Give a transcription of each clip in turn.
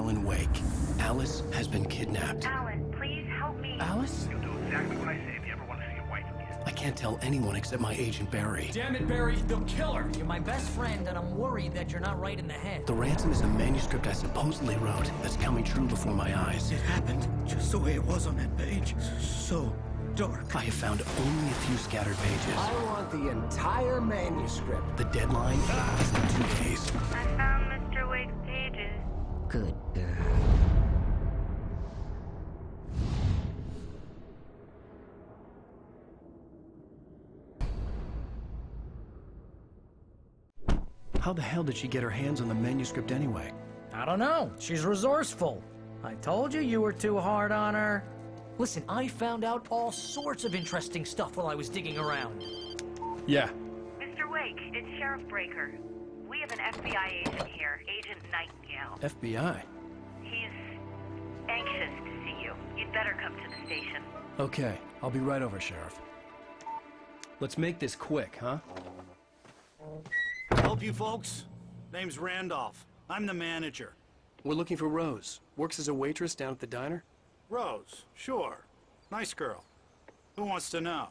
Alan Wake. Alice has been kidnapped. Alan, please help me. Alice? You'll do exactly what I say if you ever want to see your wife again. I can't tell anyone except my agent Barry. Damn it, Barry, they'll kill her! You're my best friend, and I'm worried that you're not right in the head. The ransom is a manuscript I supposedly wrote that's coming true before my eyes. It happened just the way it was on that page. So dark. I have found only a few scattered pages. I want the entire manuscript. The deadline is in 2 days. I found Mr. Wake's pages. Good girl. How the hell did she get her hands on the manuscript anyway? I don't know. She's resourceful. I told you were too hard on her. Listen, I found out all sorts of interesting stuff while I was digging around. Yeah. Mr. Wake, it's Sheriff Breaker. We have an FBI agent here, Agent Nightingale. FBI? He's anxious to see you. You'd better come to the station. Okay, I'll be right over, Sheriff. Let's make this quick, huh? Help you folks? Name's Randolph. I'm the manager. We're looking for Rose. Works as a waitress down at the diner. Rose, sure. Nice girl. Who wants to know?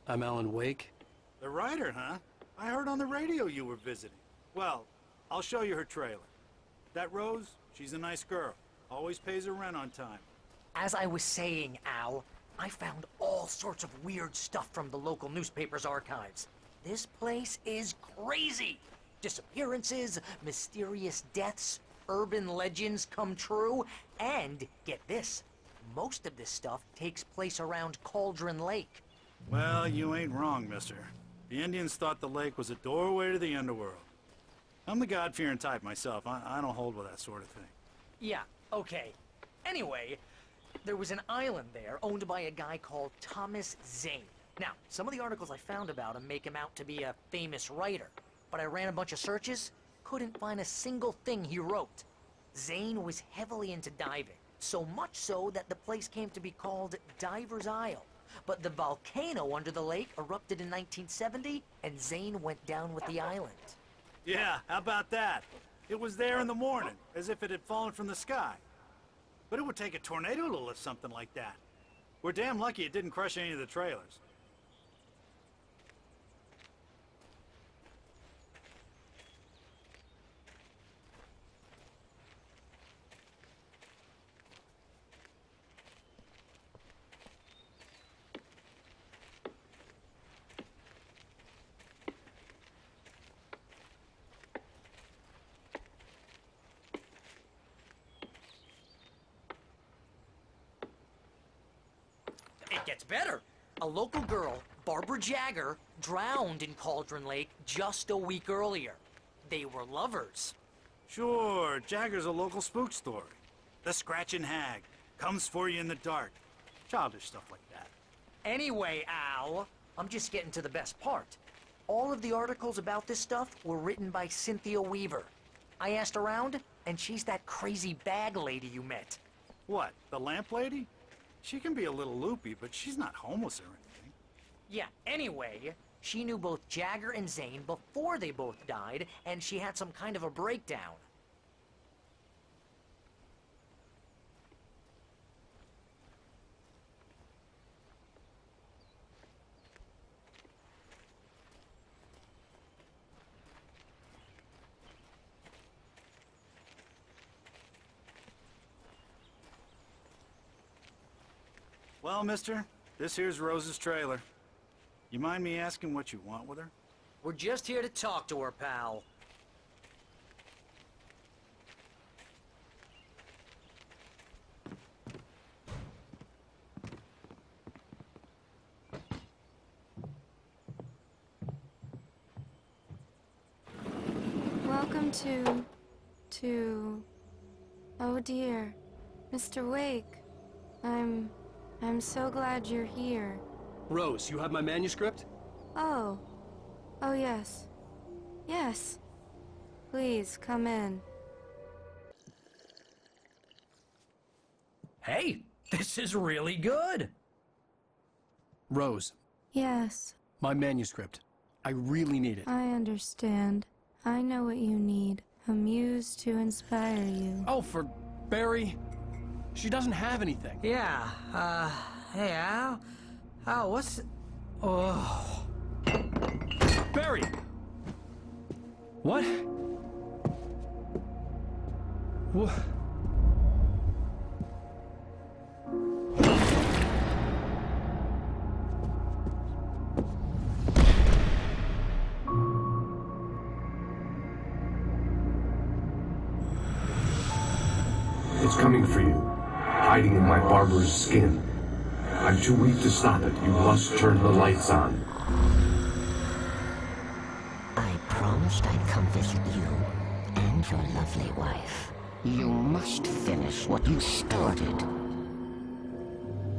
I'm Alan Wake. The writer, huh? I heard on the radio you were visiting. Well, I'll show you her trailer. That Rose, she's a nice girl. Always pays her rent on time. As I was saying, Al, I found all sorts of weird stuff from the local newspaper's archives. This place is crazy. Disappearances, mysterious deaths, urban legends come true, and, get this, most of this stuff takes place around Cauldron Lake. Well, you ain't wrong, mister. The Indians thought the lake was a doorway to the underworld. I'm the God-fearing type myself. I don't hold with that sort of thing. Yeah, okay. Anyway, there was an island there owned by a guy called Thomas Zane. Now, some of the articles I found about him make him out to be a famous writer, but I ran a bunch of searches, couldn't find a single thing he wrote. Zane was heavily into diving, so much so that the place came to be called Diver's Isle. But the volcano under the lake erupted in 1970, and Zane went down with the island. Yeah, how about that? It was there in the morning, as if it had fallen from the sky. But it would take a tornado to lift something like that. We're damn lucky it didn't crush any of the trailers. It gets better. A local girl, Barbara Jagger, drowned in Cauldron Lake just a week earlier. They were lovers. Sure, Jagger's a local spook story. The Scratching Hag comes for you in the dark. Childish stuff like that. Anyway, Al, I'm just getting to the best part. All of the articles about this stuff were written by Cynthia Weaver. I asked around, and she's that crazy bag lady you met. What, the lamp lady? She can be a little loopy, but she's not homeless or anything. Yeah, anyway, she knew both Jagger and Zane before they both died, and she had some kind of a breakdown. Well, mister, this here's Rose's trailer. You mind me asking what you want with her? We're just here to talk to her, pal. Welcome to... Oh dear, Mr. Wake. I'm so glad you're here. Rose, you have my manuscript? Oh. Oh, yes. Yes. Please, come in. Hey, this is really good. Rose, Yes, my manuscript. I really need it. I understand. I know what you need. A muse to inspire you. Oh, for Barry, she doesn't have anything. Yeah, hey, Al, what's... Oh... Barry! What? What? It's coming for you, hiding in my barber's skin. I'm too weak to stop it. You must turn the lights on. I promised I'd come visit you and your lovely wife. You must finish what you started.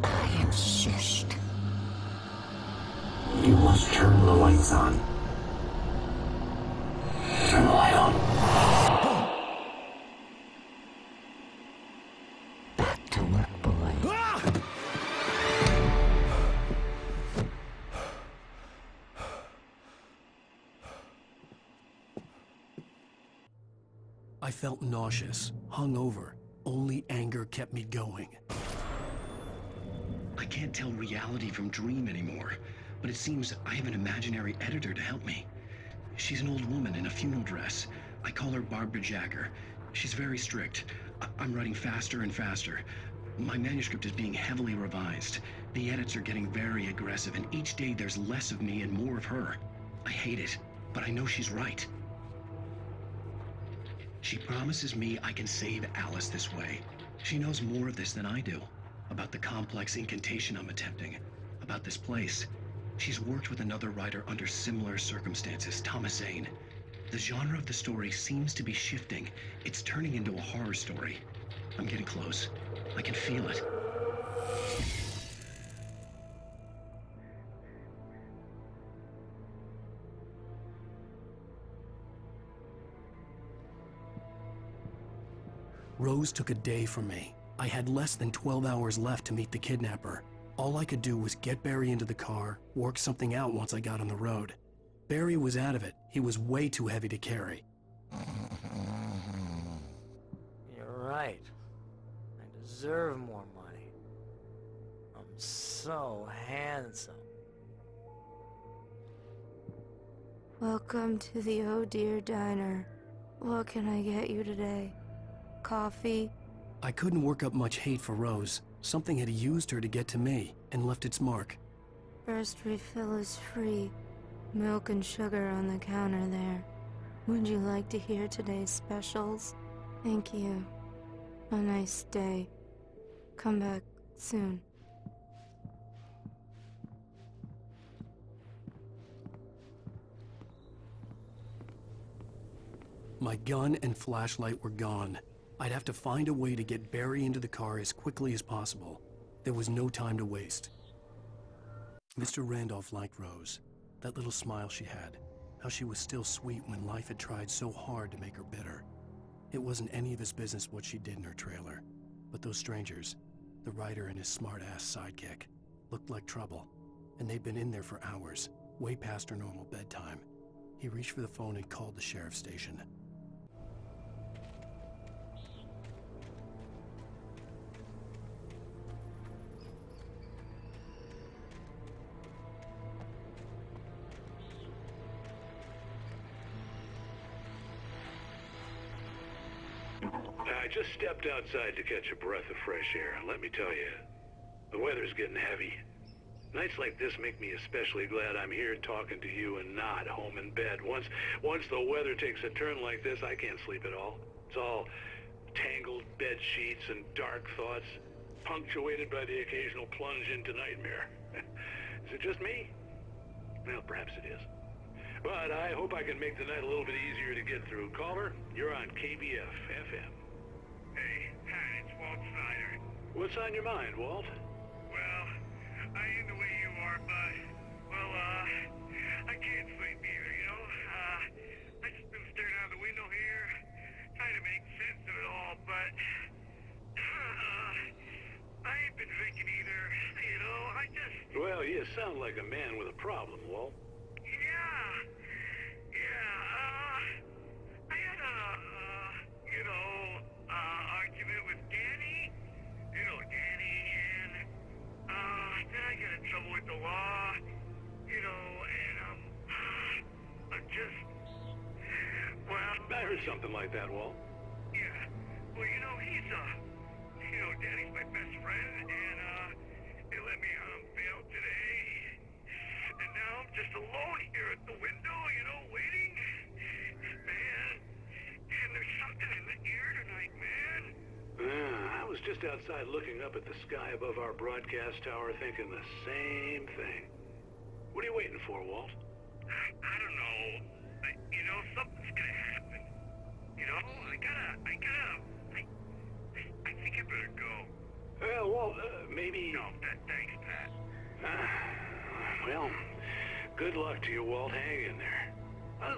I insist. You must turn the lights on. Turn the light on. Back to work, boy. I felt nauseous, hungover. Only anger kept me going. I can't tell reality from dream anymore, but it seems I have an imaginary editor to help me. She's an old woman in a funeral dress. I call her Barbara Jagger. She's very strict. I'm writing faster and faster. My manuscript is being heavily revised. The edits are getting very aggressive, and each day there's less of me and more of her. I hate it, but I know she's right. She promises me I can save Alice this way. She knows more of this than I do. About the complex incantation I'm attempting. About this place. She's worked with another writer under similar circumstances, Thomas Zane. The genre of the story seems to be shifting. It's turning into a horror story. I'm getting close. I can feel it. Rose took a day from me. I had less than 12 hours left to meet the kidnapper. All I could do was get Barry into the car, work something out once I got on the road. Barry was out of it. He was way too heavy to carry. You're right. I deserve more money. I'm so handsome. Welcome to the Oh Dear Diner. What can I get you today? Coffee? I couldn't work up much hate for Rose. Something had used her to get to me and left its mark. First refill is free. Milk and sugar on the counter there. Would you like to hear today's specials? Thank you. A nice day. Come back soon. My gun and flashlight were gone. I'd have to find a way to get Barry into the car as quickly as possible. There was no time to waste. Mr. Randolph liked Rose. That little smile she had. How she was still sweet when life had tried so hard to make her bitter. It wasn't any of his business what she did in her trailer. But those strangers, the writer and his smart-ass sidekick, looked like trouble. And they'd been in there for hours, way past her normal bedtime. He reached for the phone and called the sheriff's station. I just stepped outside to catch a breath of fresh air, and let me tell you, the weather's getting heavy. Nights like this make me especially glad I'm here talking to you and not home in bed. Once the weather takes a turn like this, I can't sleep at all. It's all tangled bed sheets and dark thoughts, punctuated by the occasional plunge into nightmare. Is it just me? Well, perhaps it is. But I hope I can make the night a little bit easier to get through. Caller, you're on KBF FM. Hey, hi, it's Walt Snyder. What's on your mind, Walt? Well, I ain't the way you are, but, well, I can't sleep either, you know? I just been staring out the window here, trying to make sense of it all, but, I ain't been drinking either, you know? Well, you sound like a man with a problem, Walt. I had a, argument with the law, you know, and I'm just, well... I heard something like that, Walt. Yeah, well, you know, he's, you know, Danny's my best friend, and, they let me bail today, and now I'm just alone here at the window, you know, waiting. Man, and there's something in the air tonight, man. I was just outside looking up at the sky above our broadcast tower thinking the same thing. What are you waiting for, Walt? I don't know. You know, something's gonna happen. You know, I think I better go. Walt, maybe... No, thanks, Pat. Well, good luck to you, Walt. Hang in there.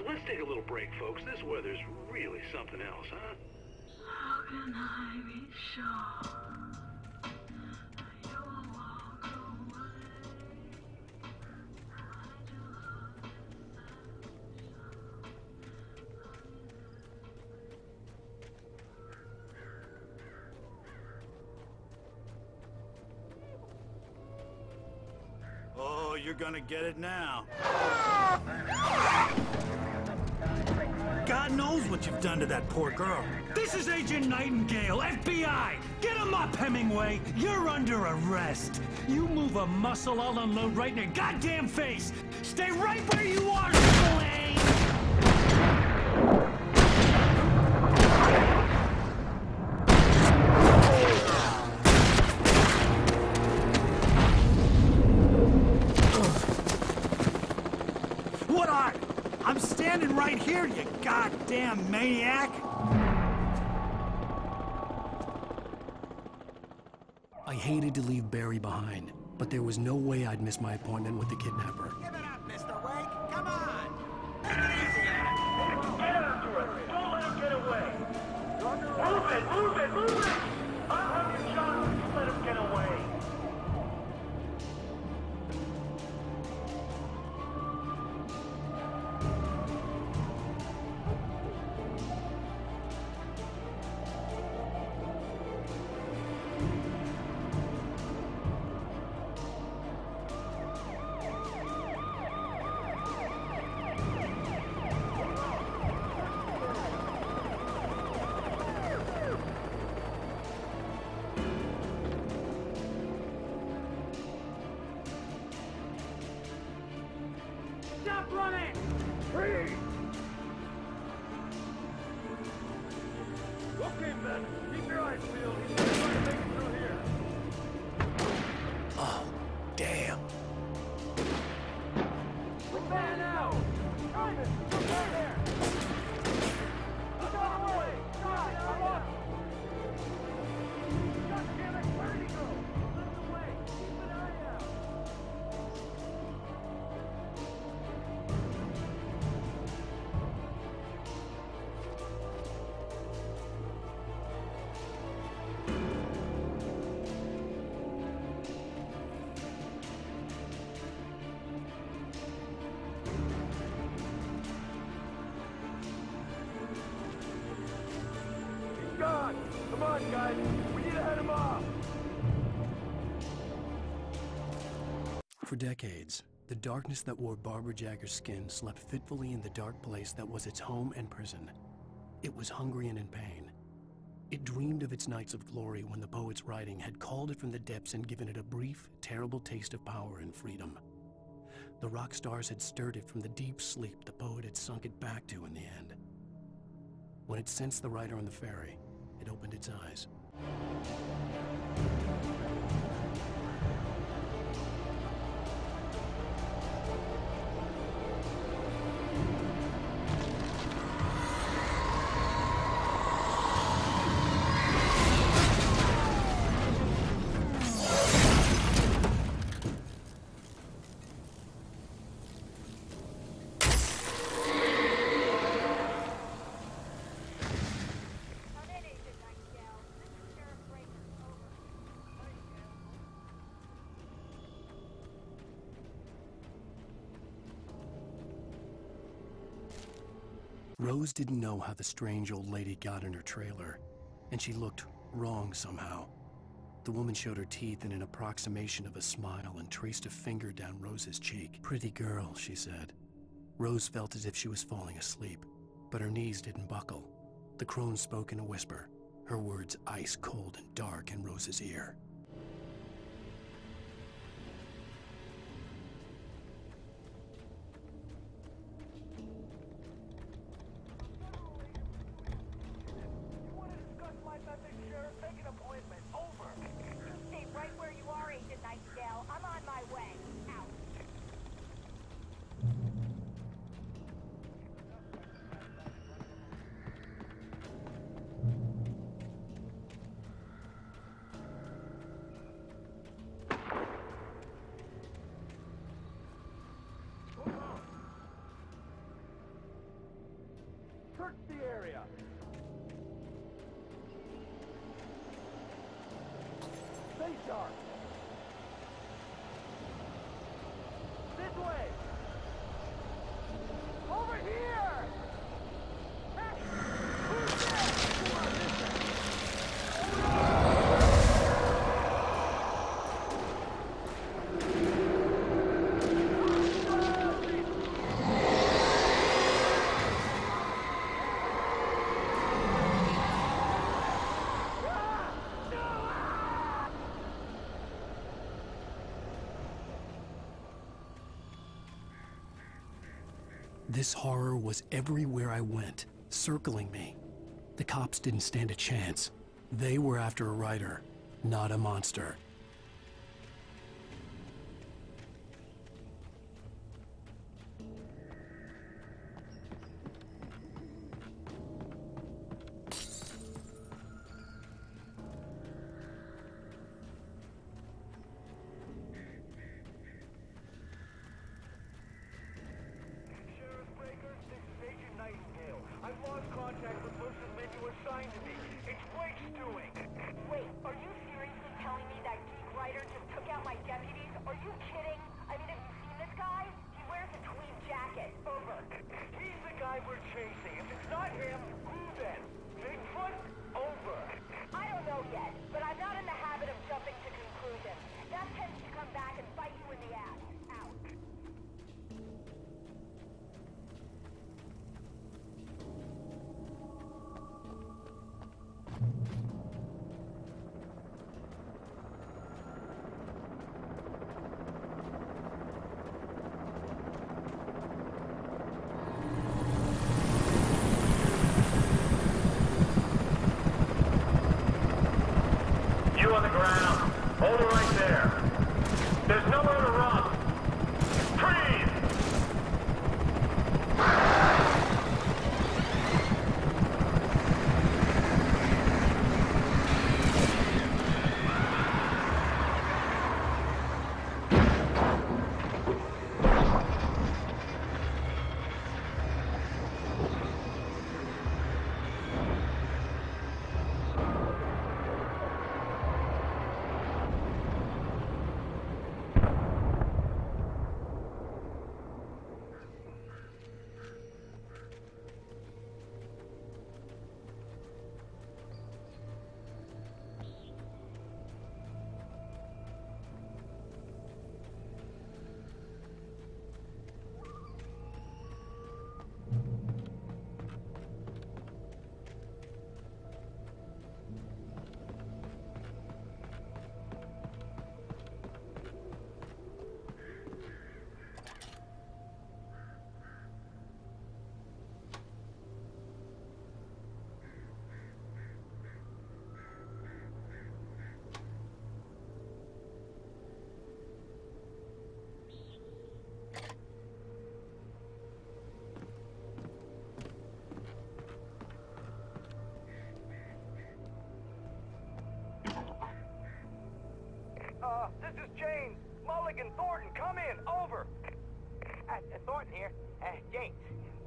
Let's take a little break, folks. This weather's really something else, huh? How can I be sure you'll walk away? Oh, you're gonna get it now. God knows what you've done to that poor girl. This is Agent Nightingale, FBI! Get him up, Hemingway! You're under arrest! You move a muscle, I'll unload right in your goddamn face! Stay right where you are, Spillane! What are? I'm standing right here, you goddamn maniac! I hated to leave Barry behind, but there was no way I'd miss my appointment with the kidnapper. Give it up, Mr. Wake! Come on! Take it easy, Get after it! Don't let him get away! Move it! Move it! Move it! I'll have you shot if you let him get away! Stop running! Freeze! Okay, men. Keep your eyes peeled. He's trying to make it through here. Oh, damn. Look back now! Simon! Look right there! Look out of the way! Guys, come on! God damn it! Where did he go? Lead the way! Keep an eye out! He's gone! Come on, guys! We need to head him off! For decades, the darkness that wore Barbara Jagger's skin slept fitfully in the dark place that was its home and prison. It was hungry and in pain. It dreamed of its nights of glory when the poet's writing had called it from the depths and given it a brief, terrible taste of power and freedom. The rock stars had stirred it from the deep sleep the poet had sunk it back to in the end. When it sensed the writer on the ferry, it opened its eyes. Rose didn't know how the strange old lady got in her trailer, and she looked wrong somehow. The woman showed her teeth in an approximation of a smile and traced a finger down Rose's cheek. "Pretty girl," she said. Rose felt as if she was falling asleep, but her knees didn't buckle. The crone spoke in a whisper, her words ice cold and dark in Rose's ear. Search the area. Stay sharp. This way. Over here. Hey, who's there? Come on, this way. This horror was everywhere I went, circling me. The cops didn't stand a chance. They were after a writer, not a monster. I've lost contact with person men you assigned to me. It's Wake's doing. Wait, are you seriously telling me that geek writer just took out my deputies? Are you kidding? I mean, have you seen this guy? He wears a tweed jacket. Over. He's the guy we're chasing. If it's not him, who then? Bigfoot? Over. I don't know yet, but I'm not in the habit of jumping to conclusions. That tends to come back and bite you in the ass. Out. You on the ground. Hold it right there. There's nowhere to run. Freeze! This is James. Mulligan, Thornton, come in. Over. Thornton here. James,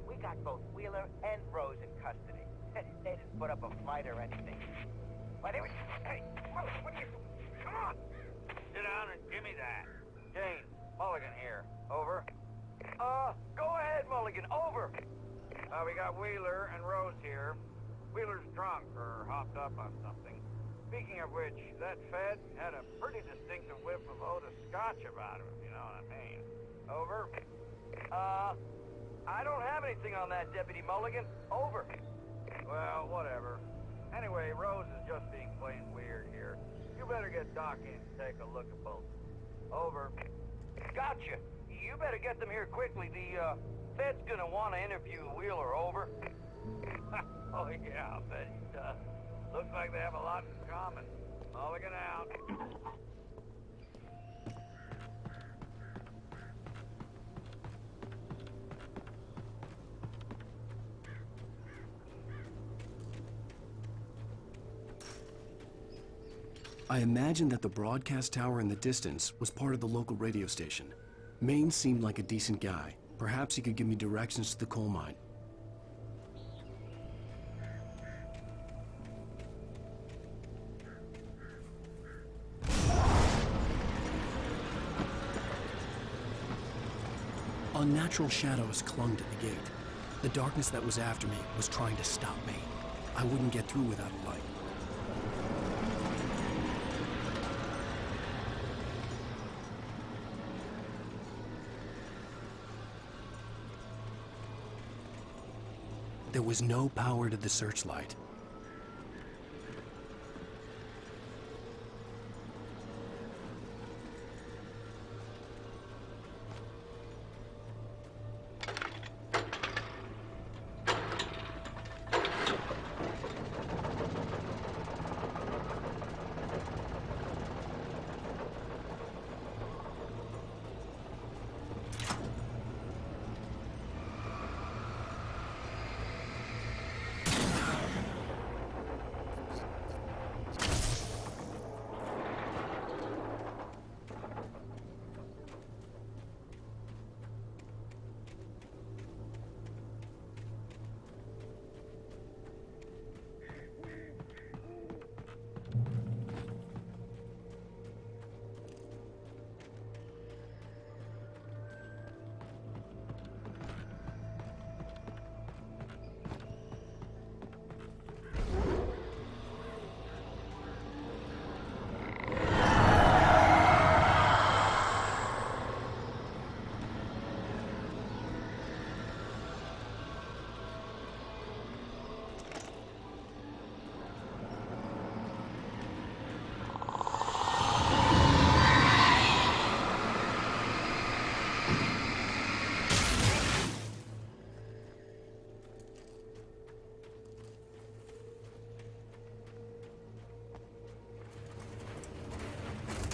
we got both Wheeler and Rose in custody. They didn't put up a fight or anything. Why, they were... Hey, what you... Come on! Sit down and give me that. James, Mulligan here. Over. Go ahead, Mulligan. Over. We got Wheeler and Rose here. Wheeler's drunk or hopped up on something. speaking of which, that Fed had a pretty distinctive whiff of Oda Scotch about him, if you know what I mean. Over. I don't have anything on that, Deputy Mulligan. Over. Well, whatever. Anyway, Rose is just being plain weird here. You better get Doc in to take a look at both. Over. Gotcha. You better get them here quickly. The, Fed's gonna want to interview Wheeler. Over. Oh, yeah, I'll bet he does. Looks like they have a lot in common. Mulligan out. I imagined that the broadcast tower in the distance was part of the local radio station. Maine seemed like a decent guy. Perhaps he could give me directions to the coal mine. Unnatural shadows clung to the gate. The darkness that was after me was trying to stop me. I wouldn't get through without a light. There was no power to the searchlight.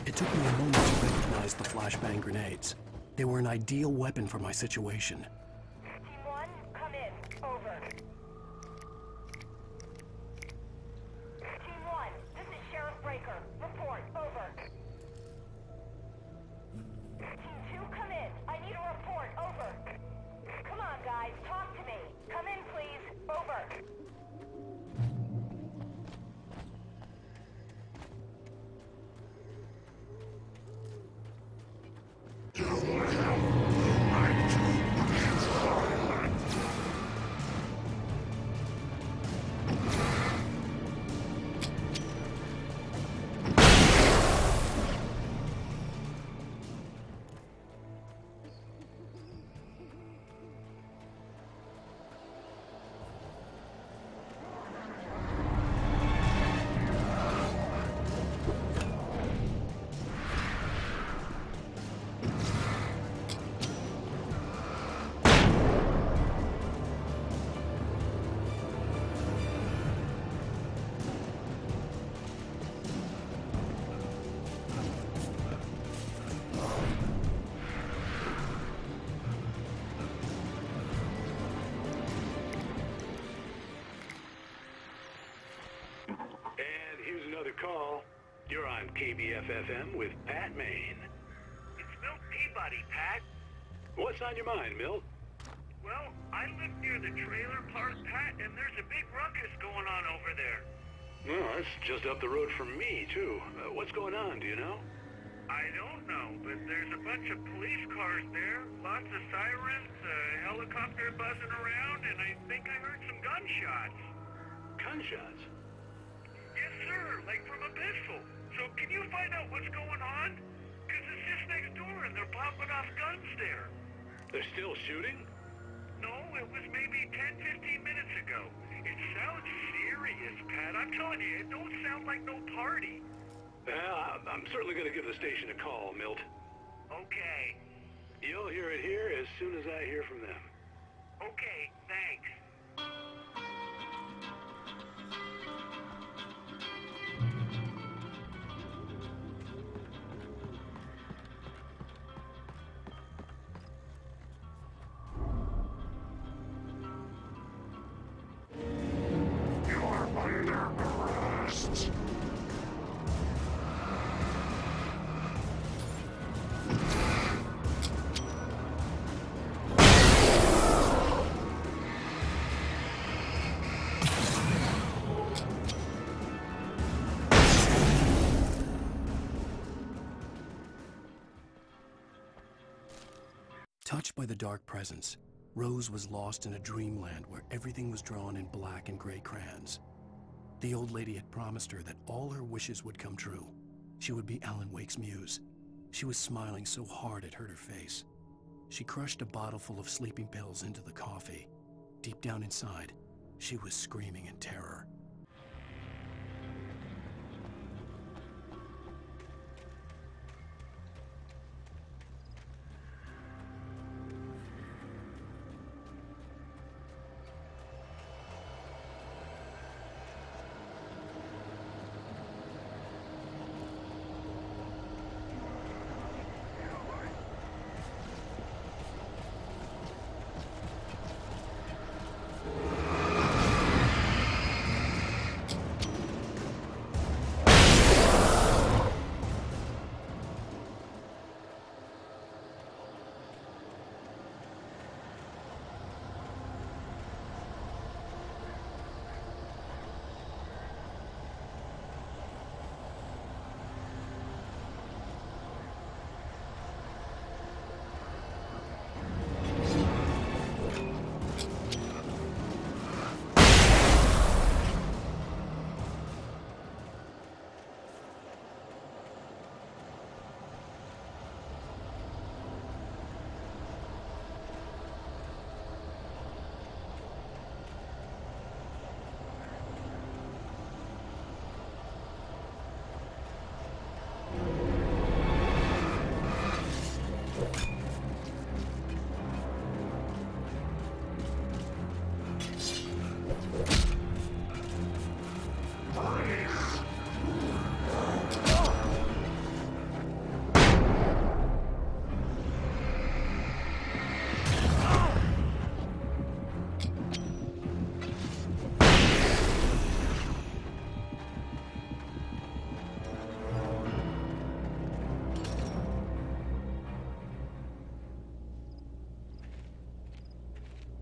It took me a moment to recognize the flashbang grenades. They were an ideal weapon for my situation. Team 1, come in. Over. Team 1, this is Sheriff Breaker. Report. Over. Team 2, come in. I need a report. Over. Come on, guys. Talk to me. Come in, please. Over. Call. You're on KBF-FM with Pat Maine. It's Milt Peabody, Pat. What's on your mind, Milt? Well, I live near the trailer park, Pat, and there's a big ruckus going on over there. Well, that's just up the road from me, too. What's going on, do you know? I don't know, but there's a bunch of police cars there, lots of sirens, a helicopter buzzing around, and I think I heard some gunshots. Gunshots? Yes, sir, like from a pistol. So can you find out what's going on? Because it's just next door and they're popping off guns there. They're still shooting? No, it was maybe 10-15 minutes ago. It sounds serious, Pat. I'm telling you, it don't sound like no party. Well, I'm certainly going to give the station a call, Milt. Okay. You'll hear it here as soon as I hear from them. Okay, thanks. Touched by the dark presence, Rose was lost in a dreamland where everything was drawn in black and gray crayons. The old lady had promised her that all her wishes would come true. She would be Alan Wake's muse. She was smiling so hard it hurt her face. She crushed a bottle full of sleeping pills into the coffee. Deep down inside, she was screaming in terror.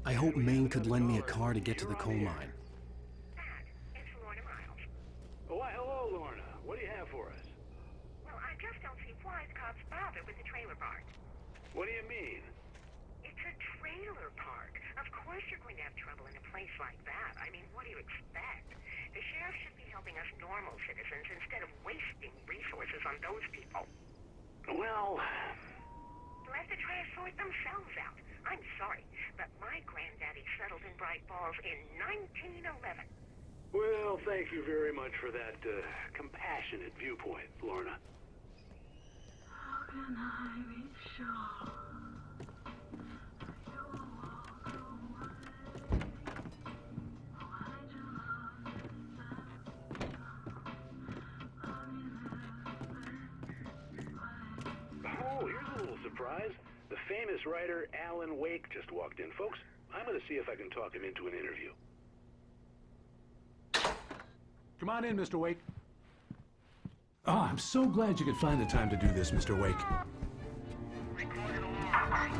I hope Maine could lend me a car to get to the coal mine. It's Lorna Miles. Oh, why, hello, Lorna. What do you have for us? Well, I just don't see why the cops bother with the trailer park. What do you mean? It's a trailer park. Of course you're going to have trouble in a place like that. I mean, what do you expect? The sheriff should be helping us normal citizens instead of wasting resources on those people. Well... Let the trash sort themselves out. I'm sorry, but my granddaddy settled in Bright Falls in 1911. Well, thank you very much for that compassionate viewpoint, Lorna. How can I be sure? Oh, here's a little surprise. The famous writer Alan Wake just walked in. Folks, I'm going to see if I can talk him into an interview. Come on in, Mr. Wake. Oh, I'm so glad you could find the time to do this, Mr. Wake.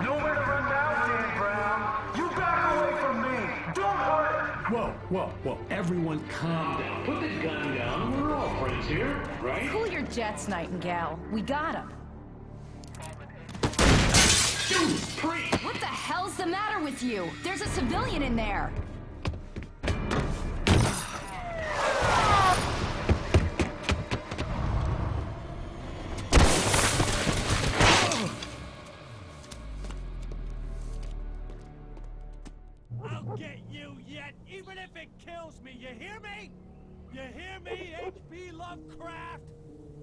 Nowhere to run now, Dan Brown. You back away from me. Don't hurt. Whoa, whoa, whoa. Everyone calm down. Put the gun down. We're all friends here, right? Cool your jets, Nightingale. We got him. What the hell's the matter with you? There's a civilian in there. get you yet, even if it kills me. You hear me? You hear me, H.P. Lovecraft?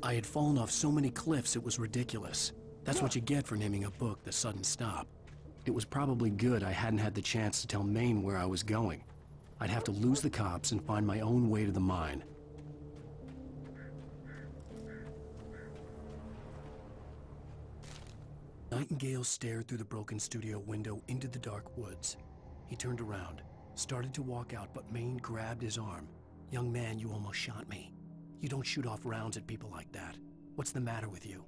I had fallen off so many cliffs it was ridiculous. That's what you get for naming a book The Sudden Stop. It was probably good I hadn't had the chance to tell Maine where I was going. I'd have to lose the cops and find my own way to the mine. Nightingale stared through the broken studio window into the dark woods. He turned around, started to walk out, but Maine grabbed his arm. "Young man, you almost shot me. You don't shoot off rounds at people like that. What's the matter with you?"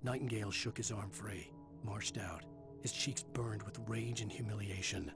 Nightingale shook his arm free, marched out. His cheeks burned with rage and humiliation.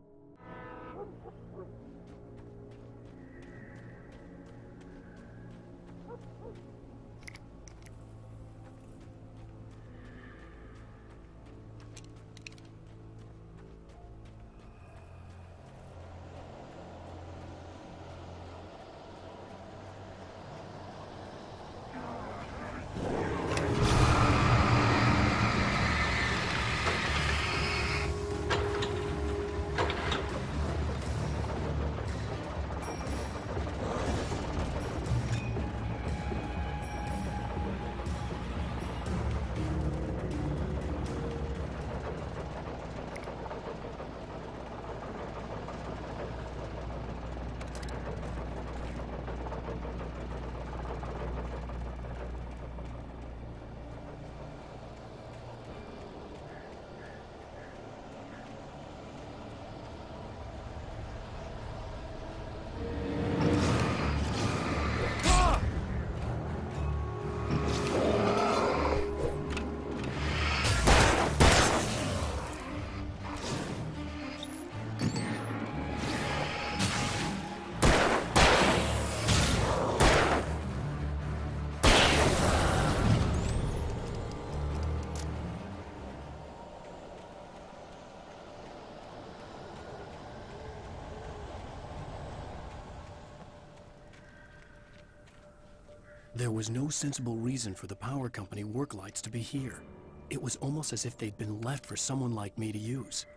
There was no sensible reason for the power company work lights to be here. It was almost as if they'd been left for someone like me to use.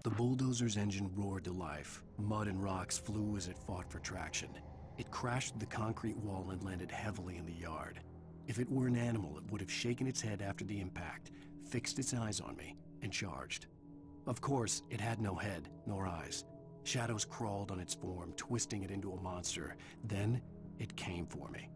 The bulldozer's engine roared to life. Mud and rocks flew as it fought for traction. It crashed through the concrete wall and landed heavily in the yard. If it were an animal, it would have shaken its head after the impact, fixed its eyes on me, and charged. Of course, it had no head, nor eyes. Shadows crawled on its form, twisting it into a monster. Then, it came for me.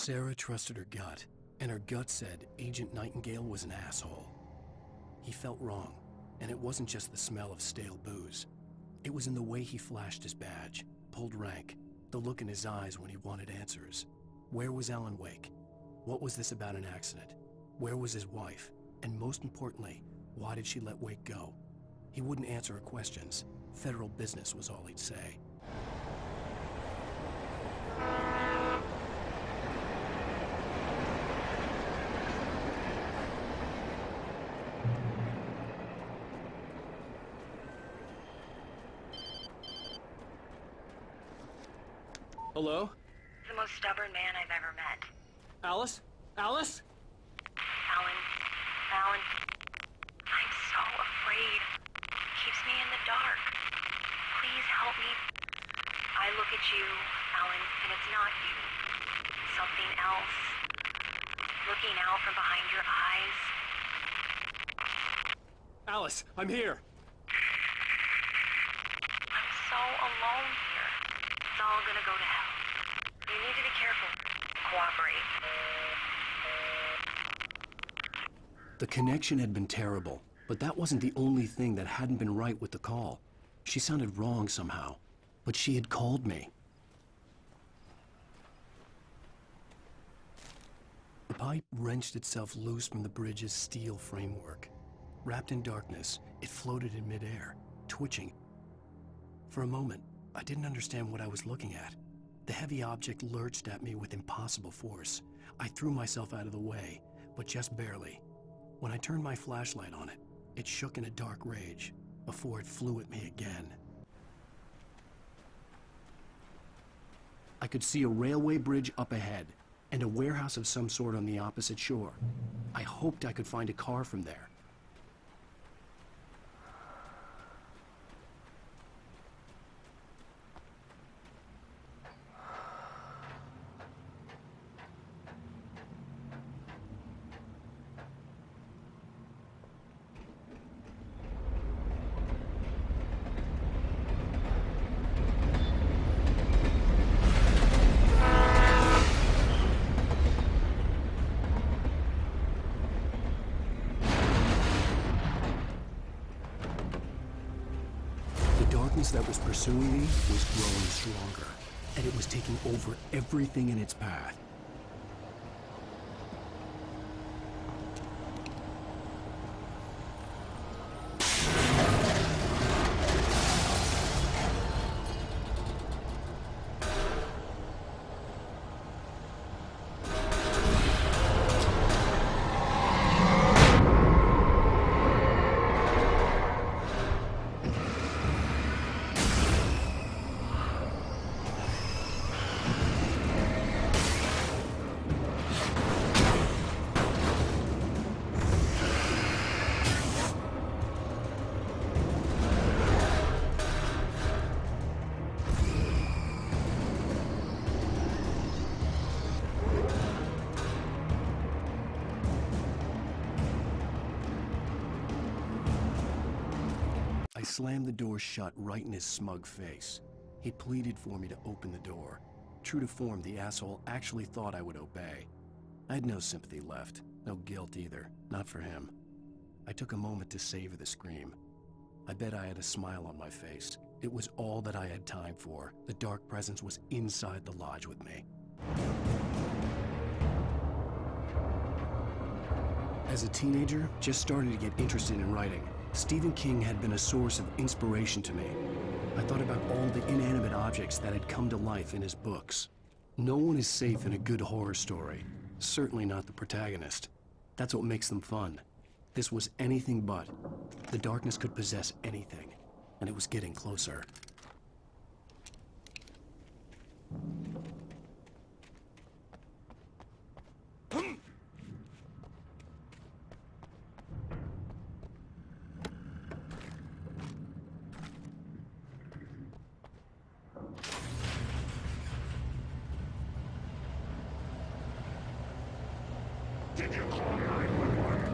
Sarah trusted her gut, and her gut said Agent Nightingale was an asshole. He felt wrong, and it wasn't just the smell of stale booze. It was in the way he flashed his badge, pulled rank, the look in his eyes when he wanted answers. Where was Alan Wake? What was this about an accident? Where was his wife? And most importantly, why did she let Wake go? He wouldn't answer her questions. Federal business was all he'd say. Hello? The most stubborn man I've ever met. Alice? Alice? Alan. I'm so afraid. It keeps me in the dark. Please help me. I look at you, Alan, and it's not you. Something else. Looking out from behind your eyes. Alice, I'm here. I'm so alone here. It's all gonna go to hell. You need to be careful. Cooperate. The connection had been terrible, but that wasn't the only thing that hadn't been right with the call. She sounded wrong somehow, but she had called me. The pipe wrenched itself loose from the bridge's steel framework. Wrapped in darkness, it floated in midair, twitching. For a moment, I didn't understand what I was looking at. The heavy object lurched at me with impossible force. I threw myself out of the way, but just barely. When I turned my flashlight on it, it shook in a dark rage before it flew at me again. I could see a railway bridge up ahead and a warehouse of some sort on the opposite shore. I hoped I could find a car from there. That was pursuing me was growing stronger, and it was taking over everything in its path. I slammed the door shut right in his smug face. He pleaded for me to open the door. True to form, the asshole actually thought I would obey. I had no sympathy left, no guilt either, not for him. I took a moment to savor the scream. I bet I had a smile on my face. It was all that I had time for. The dark presence was inside the lodge with me. As a teenager, just starting to get interested in writing, Stephen King had been a source of inspiration to me. I thought about all the inanimate objects that had come to life in his books. No one is safe in a good horror story. Certainly not the protagonist. That's what makes them fun. This was anything but. The darkness could possess anything, and it was getting closer. Did you call 911?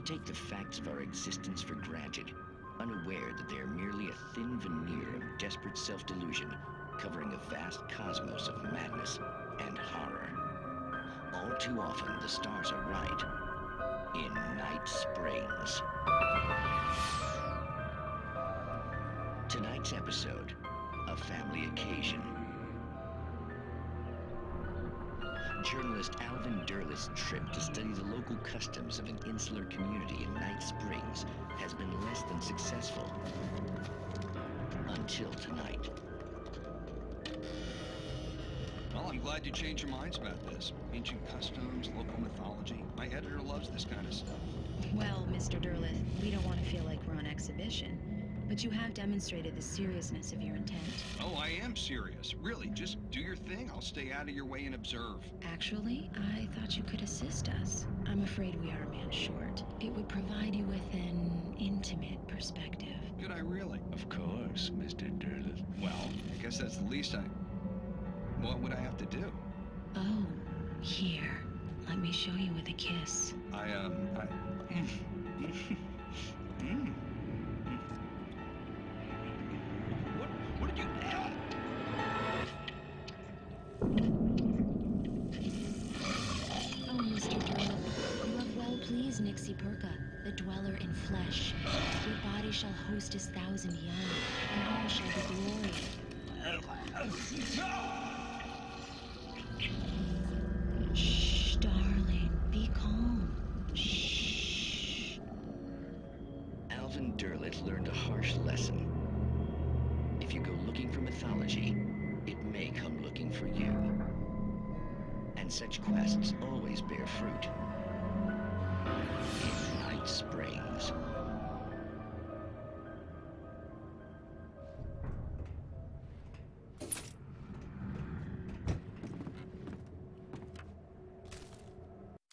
take the facts of our existence for granted, unaware that they are merely a thin veneer of desperate self-delusion covering a vast cosmos of madness and horror. All too often, the stars are right. In Night Springs. Tonight's episode, a family occasion. Journalist Alvin Derleth's trip to study the local customs of an insular community in Night Springs has been less than successful. Until tonight. Well, I'm glad you changed your minds about this. Ancient customs, local mythology. My editor loves this kind of stuff. Well, Mr. Derleth, we don't want to feel like we're on exhibition, but you have demonstrated the seriousness of your intent. Oh, I am serious. Really, just do your thing. I'll stay out of your way and observe. Actually, I thought you could assist us. I'm afraid we are a man short. It would provide you with an intimate perspective. Could I really? Of course, Mr. Derleth. Well, I guess that's the least What would I have to do? Oh, here. Let me show you with a kiss. What did you... Oh, Mr. Derleth, you have well pleased Nixie Perka, the dweller in flesh. Your body shall host 1,000 young, and all shall be glory. Shh, darling, be calm. Shh. Alvin Derleth learned a harsh lesson. If you go looking for mythology, it may come looking for you. And such quests always bear fruit. In Night Springs.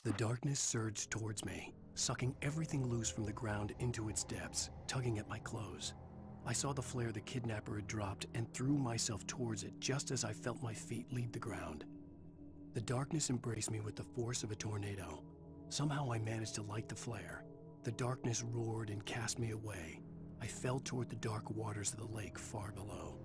The darkness surged towards me, sucking everything loose from the ground into its depths, tugging at my clothes. I saw the flare the kidnapper had dropped and threw myself towards it just as I felt my feet leave the ground. The darkness embraced me with the force of a tornado. Somehow I managed to light the flare. The darkness roared and cast me away. I fell toward the dark waters of the lake far below.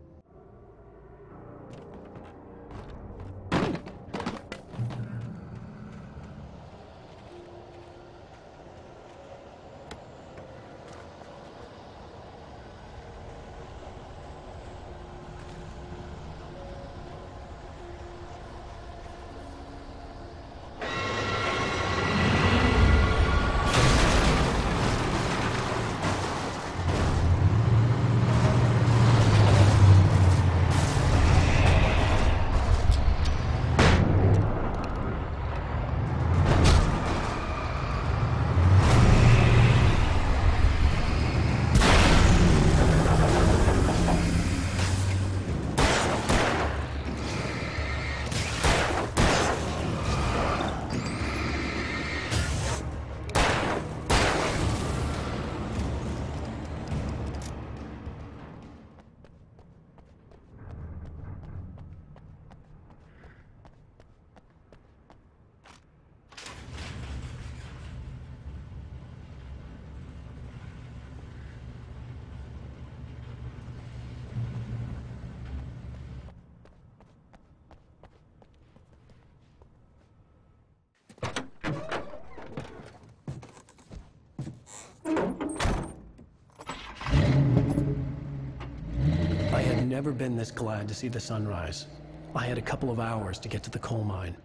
I had never been this glad to see the sunrise. I had a couple of hours to get to the coal mine.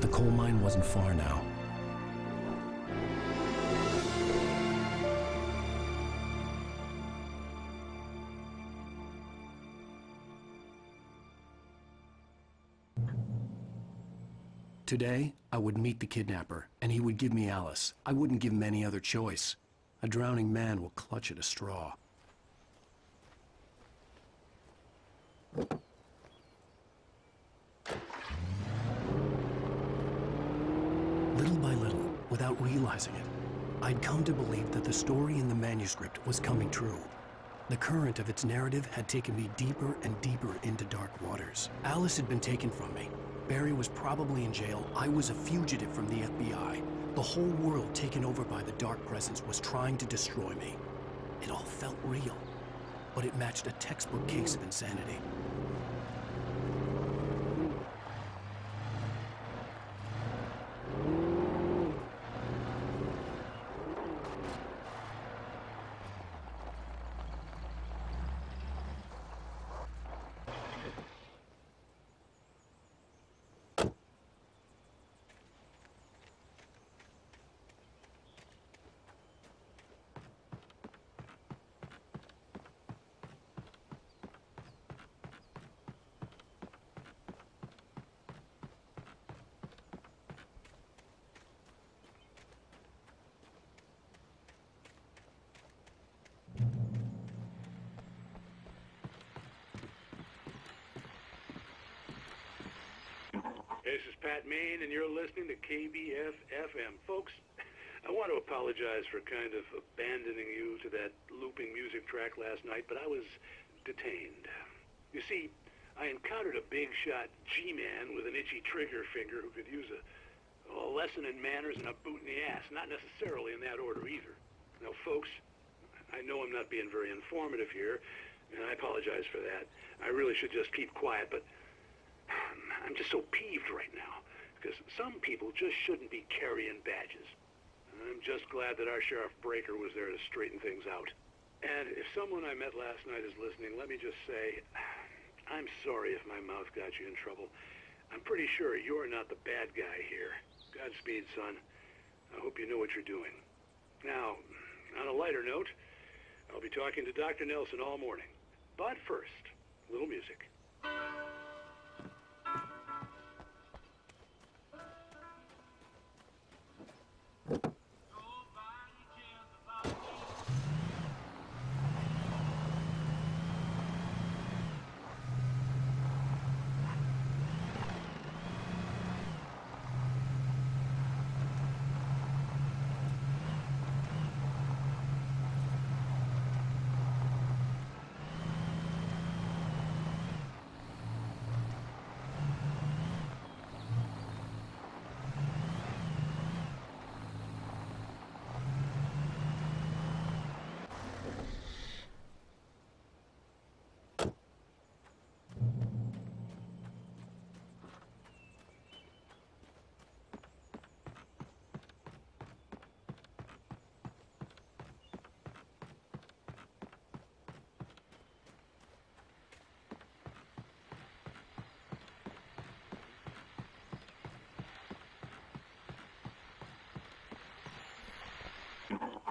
The coal mine wasn't far now. Today, I would meet the kidnapper, and he would give me Alice. I wouldn't give him any other choice. A drowning man will clutch at a straw. Little by little, without realizing it, I'd come to believe that the story in the manuscript was coming true. The current of its narrative had taken me deeper and deeper into dark waters. Alice had been taken from me. Barry was probably in jail. I was a fugitive from the FBI. The whole world taken over by the dark presence was trying to destroy me. It all felt real, but it matched a textbook case of insanity. This is Pat Main, and you're listening to KBF-FM. Folks, I want to apologize for kind of abandoning you to that looping music track last night, but I was detained. You see, I encountered a big-shot G-man with an itchy trigger finger who could use a lesson in manners and a boot in the ass, not necessarily in that order either. Now, folks, I know I'm not being very informative here, and I apologize for that. I really should just keep quiet, but I'm just so peeved right now, because some people just shouldn't be carrying badges. I'm just glad that our Sheriff Breaker was there to straighten things out. And if someone I met last night is listening, let me just say, I'm sorry if my mouth got you in trouble. I'm pretty sure you're not the bad guy here. Godspeed, son. I hope you know what you're doing. Now, on a lighter note, I'll be talking to Dr. Nelson all morning. But first, a little music.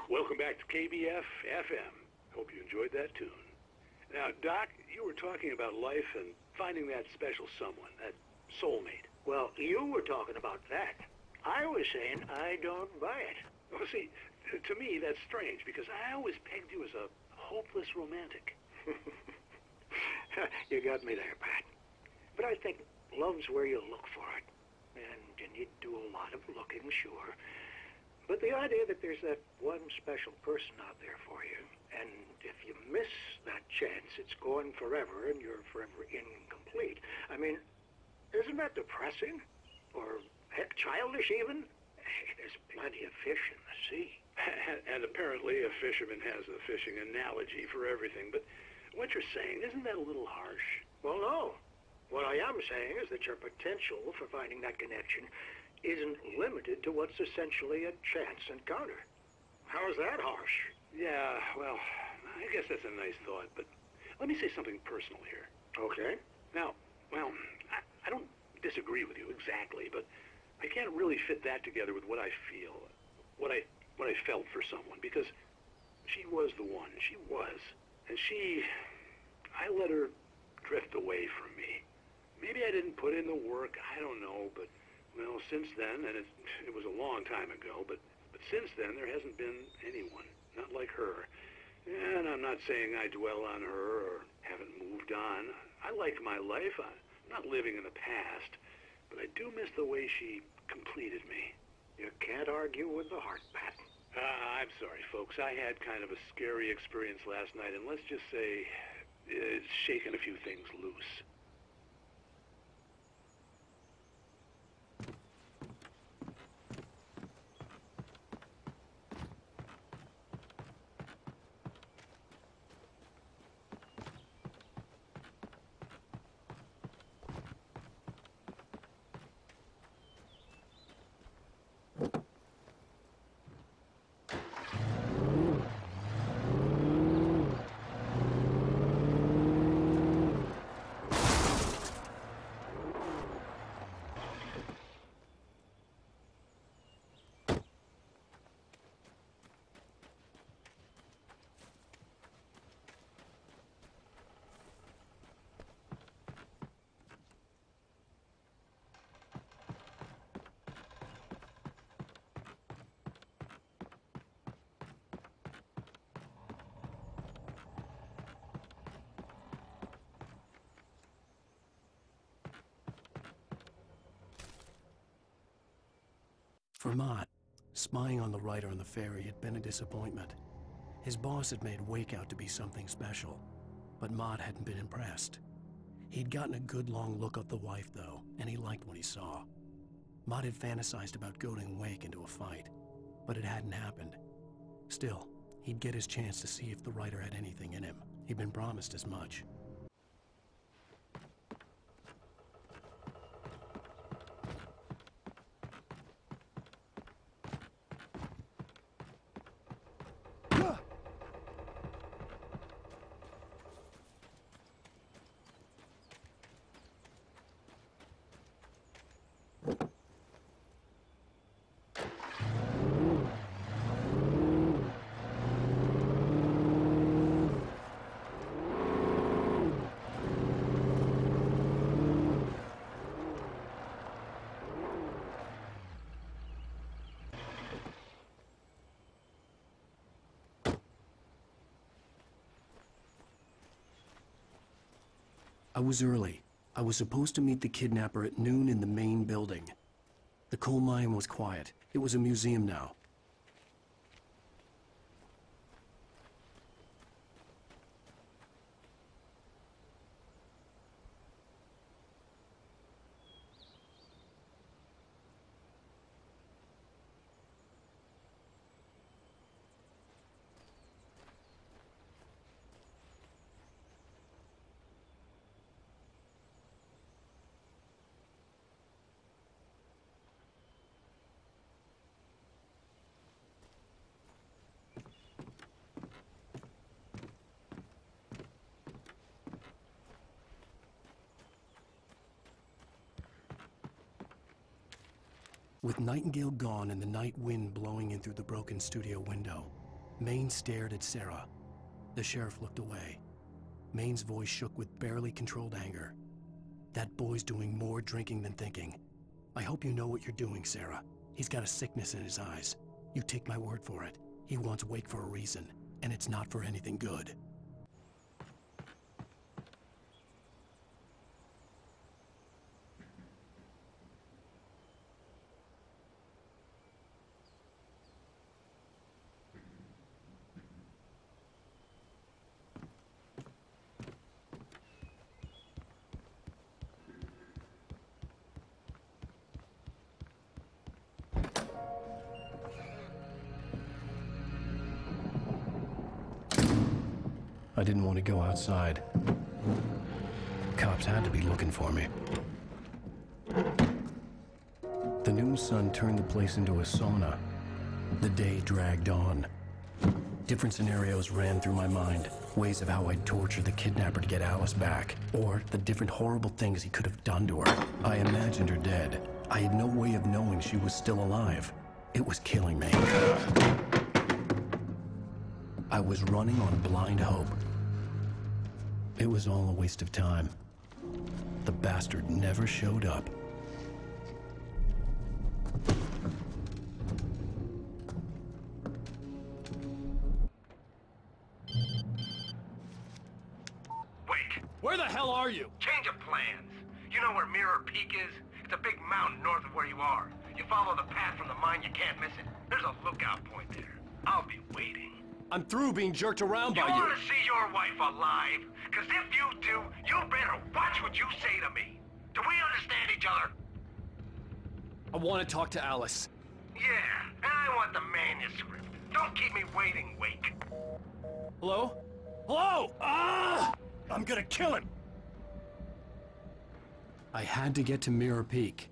Welcome back to KBF-FM. Hope you enjoyed that tune. Now, Doc, you were talking about life and finding that special someone, that soulmate. Well, you were talking about that. I was saying I don't buy it. Well, see, to me, that's strange, because I always pegged you as a hopeless romantic. You got me there, Pat. But I think love's where you look for it. And you do a lot of looking, sure. But the idea that there's that one special person out there for you, and if you miss that chance, it's gone forever, and you're forever incomplete. I mean, isn't that depressing? Or, heck, childish even? There's plenty of fish in the sea. And apparently a fisherman has a fishing analogy for everything. But what you're saying, isn't that a little harsh? Well, no. What I am saying is that your potential for finding that connection isn't limited to what's essentially a chance encounter. How's that harsh? Yeah, well, I guess that's a nice thought, but let me say something personal here. Okay. Now, well, I don't disagree with you exactly, but I can't really fit that together with what I feel, what I felt for someone, because she was the one. She was. And I let her drift away from me. Maybe I didn't put in the work, I don't know, but well, since then, and it was a long time ago, but since then, there hasn't been anyone, not like her. And I'm not saying I dwell on her or haven't moved on. I like my life. I'm not living in the past, but I do miss the way she completed me. You can't argue with the heart, Pat. I'm sorry, folks. I had kind of a scary experience last night, and let's just say it's shaken a few things loose. For Mott, spying on the writer on the ferry had been a disappointment. His boss had made Wake out to be something special, but Mott hadn't been impressed. He'd gotten a good long look at the wife, though, and he liked what he saw. Mott had fantasized about goading Wake into a fight, but it hadn't happened. Still, he'd get his chance to see if the writer had anything in him. He'd been promised as much. I was early. I was supposed to meet the kidnapper at noon in the main building. The coal mine was quiet. It was a museum now. With Nightingale gone and the night wind blowing in through the broken studio window, Maine stared at Sarah. The sheriff looked away. Maine's voice shook with barely controlled anger. That boy's doing more drinking than thinking. I hope you know what you're doing, Sarah. He's got a sickness in his eyes. You take my word for it. He wants Wake for a reason, and it's not for anything good. I didn't want to go outside. Cops had to be looking for me. The noon sun turned the place into a sauna. The day dragged on. Different scenarios ran through my mind. Ways of how I'd torture the kidnapper to get Alice back. Or the different horrible things he could have done to her. I imagined her dead. I had no way of knowing she was still alive. It was killing me. I was running on blind hope. It was all a waste of time. The bastard never showed up. Wake! Where the hell are you? Change of plans. You know where Mirror Peak is? It's a big mountain north of where you are. You follow the path from the mine, you can't miss it. There's a lookout point there. I'll be waiting. I'm through being jerked around by You you. want to see your wife alive? Because if you do, you better watch what you say to me. Do we understand each other? I want to talk to Alice. Yeah, and I want the manuscript. Don't keep me waiting, Wake. Hello? Hello! I'm gonna kill him! I had to get to Mirror Peak.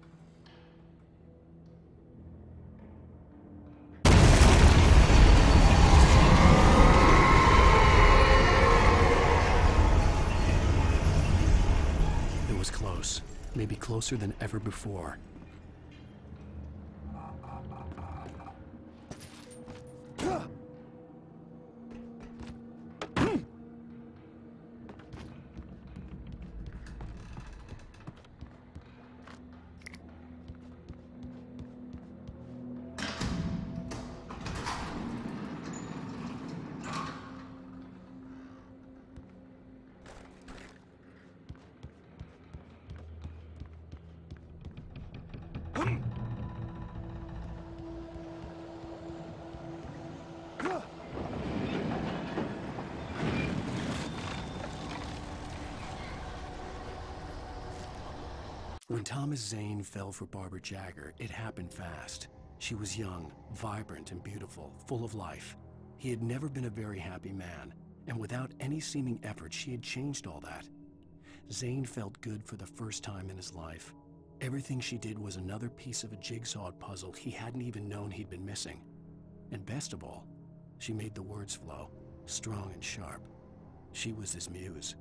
It was close. Maybe closer than ever before. When Thomas Zane fell for Barbara Jagger, it happened fast. She was young, vibrant, and beautiful, full of life. He had never been a very happy man, and without any seeming effort, she had changed all that. Zane felt good for the first time in his life. Everything she did was another piece of a jigsaw puzzle he hadn't even known he'd been missing. And best of all, she made the words flow, strong and sharp. She was his muse.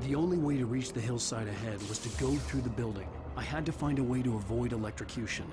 The only way to reach the hillside ahead was to go through the building. I had to find a way to avoid electrocution.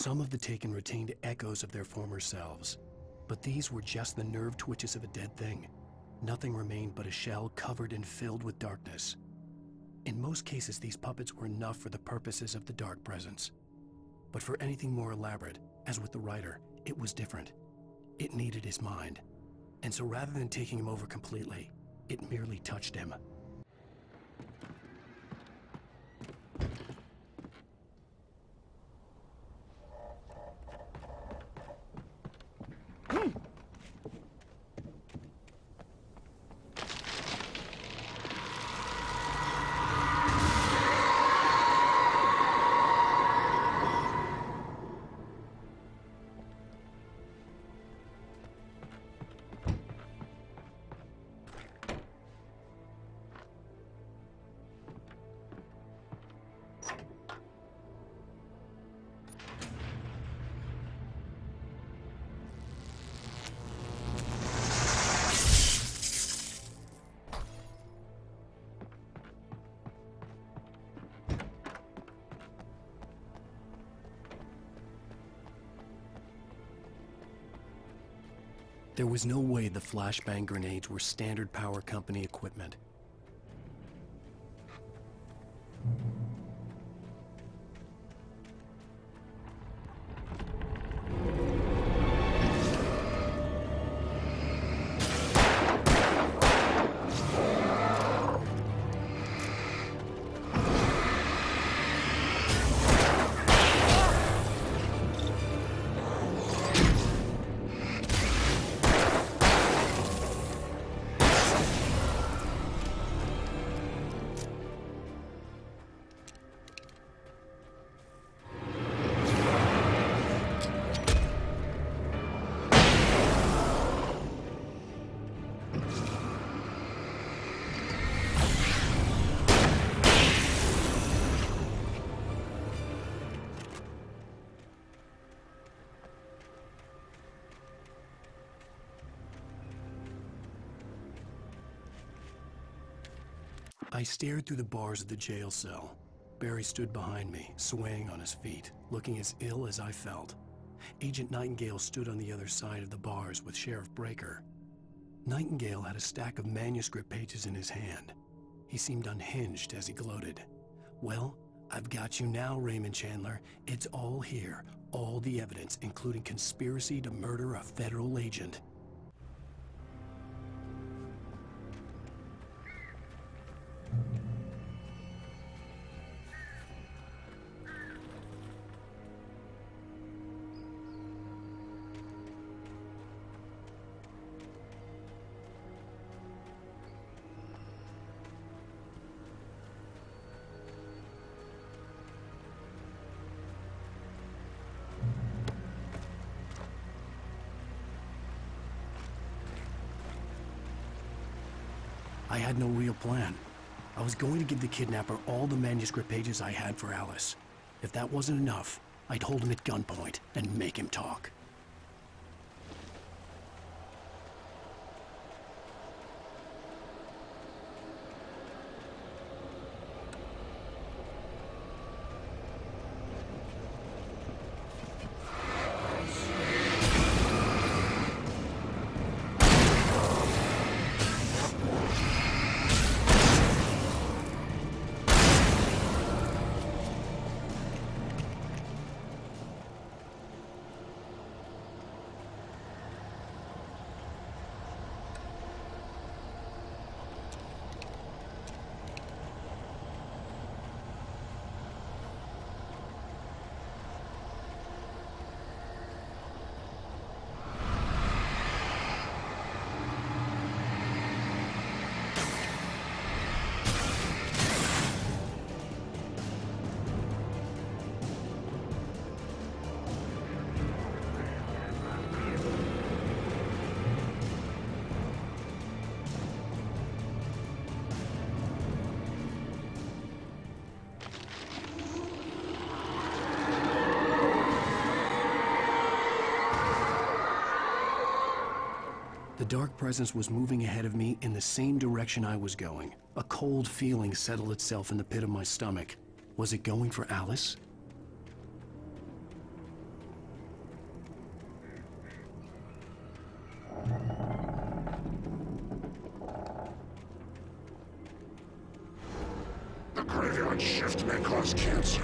Some of the taken retained echoes of their former selves, but these were just the nerve twitches of a dead thing. Nothing remained but a shell covered and filled with darkness. In most cases, these puppets were enough for the purposes of the dark presence. But for anything more elaborate, as with the writer, it was different. It needed his mind. And so rather than taking him over completely, it merely touched him. There was no way the flashbang grenades were standard power company equipment. I stared through the bars of the jail cell. Barry stood behind me, swaying on his feet, looking as ill as I felt. Agent Nightingale stood on the other side of the bars with Sheriff Breaker. Nightingale had a stack of manuscript pages in his hand. He seemed unhinged as he gloated. "Well, I've got you now, Raymond Chandler. It's all here. All the evidence, including conspiracy to murder a federal agent." I had no real plan. I was going to give the kidnapper all the manuscript pages I had for Alice. If that wasn't enough, I'd hold him at gunpoint and make him talk. The dark presence was moving ahead of me in the same direction I was going. A cold feeling settled itself in the pit of my stomach. Was it going for Alice? may cause cancer.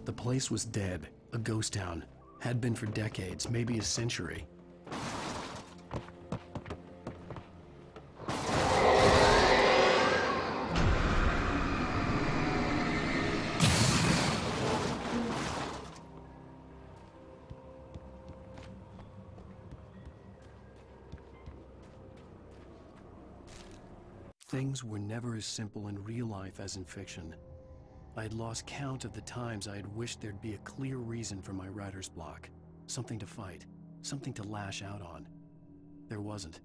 The place was dead, a ghost town. Had been for decades, maybe a century. Things were never as simple in real life as in fiction. I had lost count of the times I had wished there'd be a clear reason for my writer's block. Something to fight, something to lash out on. There wasn't.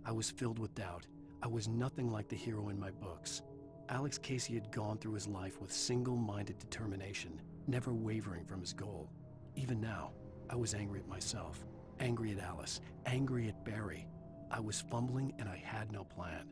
I was filled with doubt. I was nothing like the hero in my books. Alex Casey had gone through his life with single-minded determination, never wavering from his goal. Even now, I was angry at myself, angry at Alice, angry at Barry. I was fumbling and I had no plan.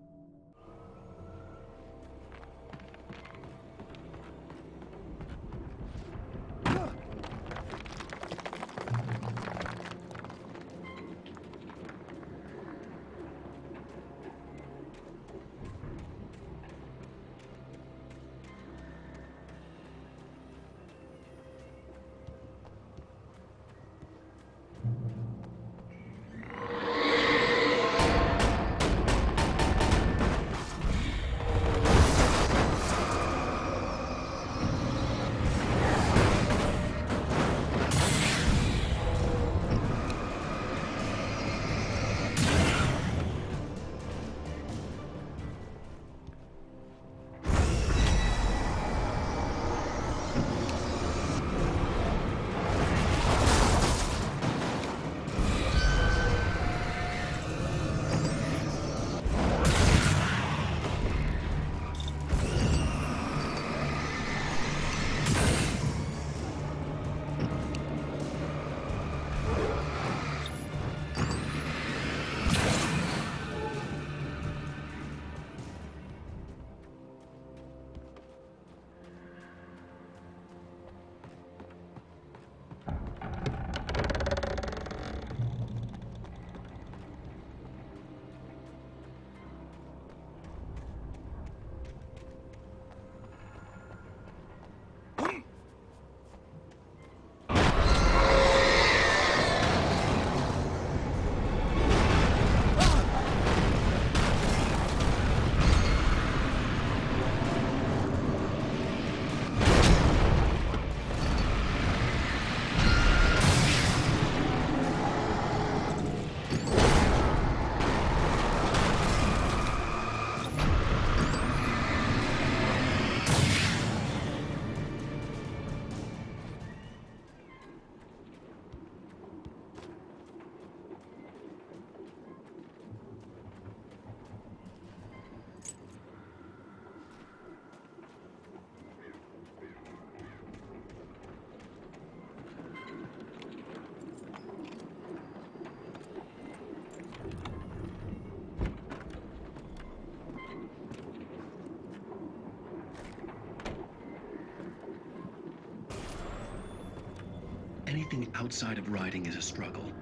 Anything outside of writing is a struggle.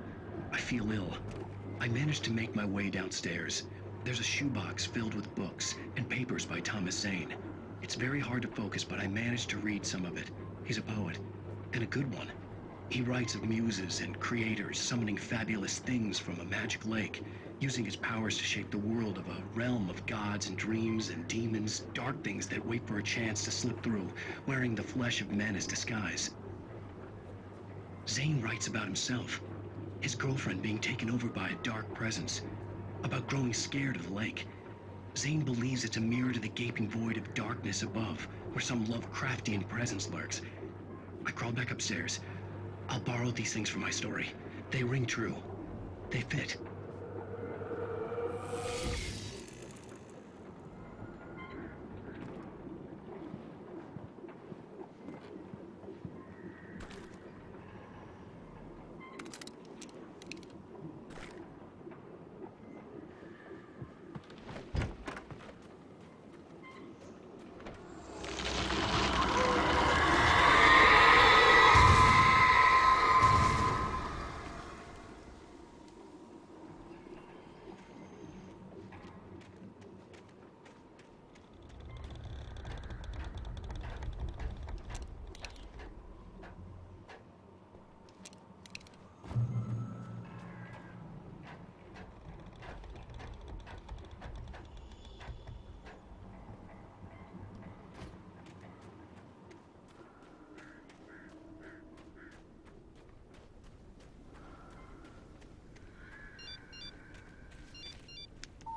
I feel ill. I managed to make my way downstairs. There's a shoebox filled with books and papers by Thomas Zane. It's very hard to focus, but I managed to read some of it. He's a poet, and a good one. He writes of muses and creators summoning fabulous things from a magic lake, using his powers to shape the world of a realm of gods and dreams and demons, dark things that wait for a chance to slip through, wearing the flesh of men as disguise. Zane writes about himself, his girlfriend being taken over by a dark presence, about growing scared of the lake. Zane believes it's a mirror to the gaping void of darkness above, where some Lovecraftian presence lurks. I crawled back upstairs, I'll borrow these things for my story. They ring true. They fit.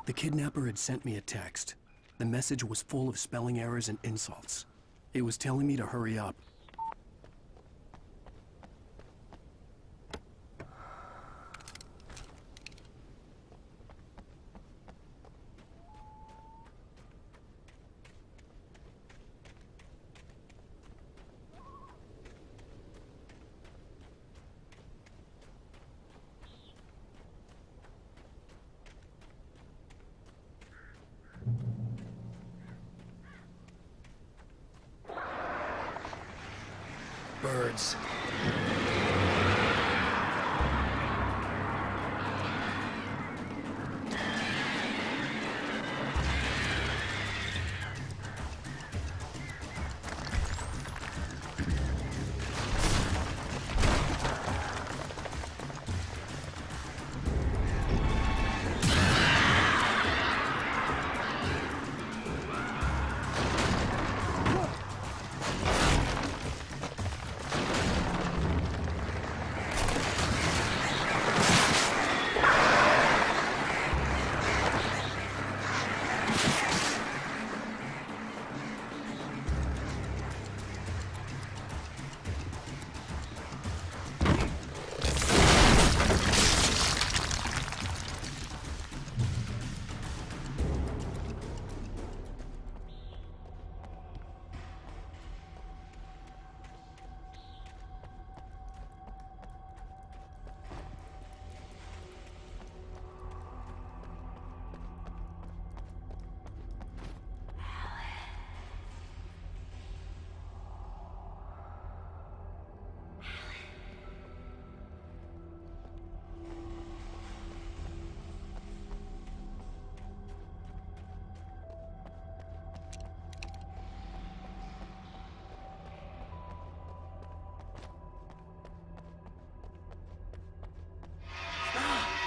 The kidnapper had sent me a text. The message was full of spelling errors and insults. It was telling me to hurry up. Birds.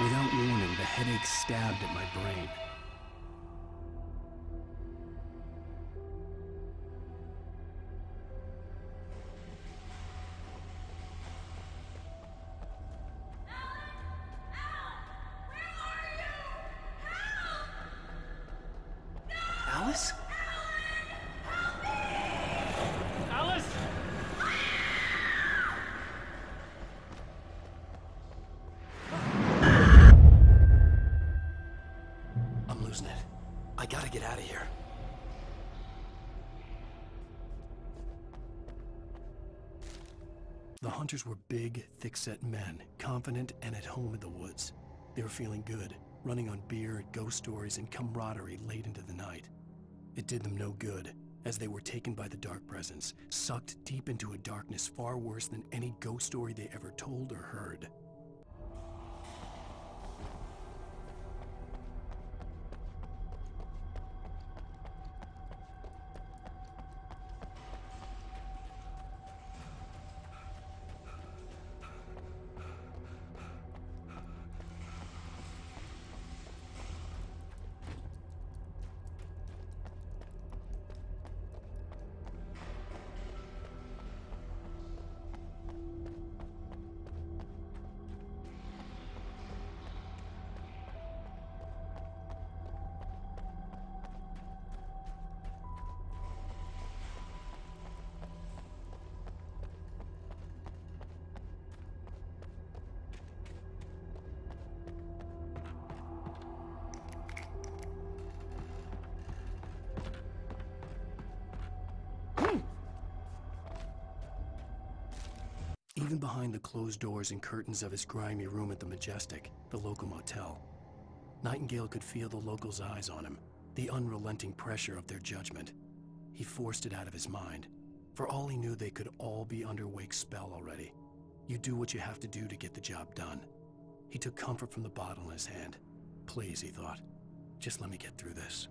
Without warning, the headache stabbed at my brain. Alice? Alice? I'm losing it. I gotta get out of here. The hunters were big, thick-set men, confident and at home in the woods. They were feeling good, running on beer, ghost stories, and camaraderie late into the night. It did them no good, as they were taken by the dark presence, sucked deep into a darkness far worse than any ghost story they ever told or heard. behind the closed doors and curtains of his grimy room at the Majestic, the local motel. Nightingale could feel the locals' eyes on him, the unrelenting pressure of their judgment. He forced it out of his mind. For all he knew, they could all be under Wake's spell already. You do what you have to do to get the job done. He took comfort from the bottle in his hand. Please, he thought, just let me get through this.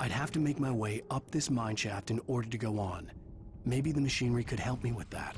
I'd have to make my way up this mine shaft in order to go on. Maybe the machinery could help me with that.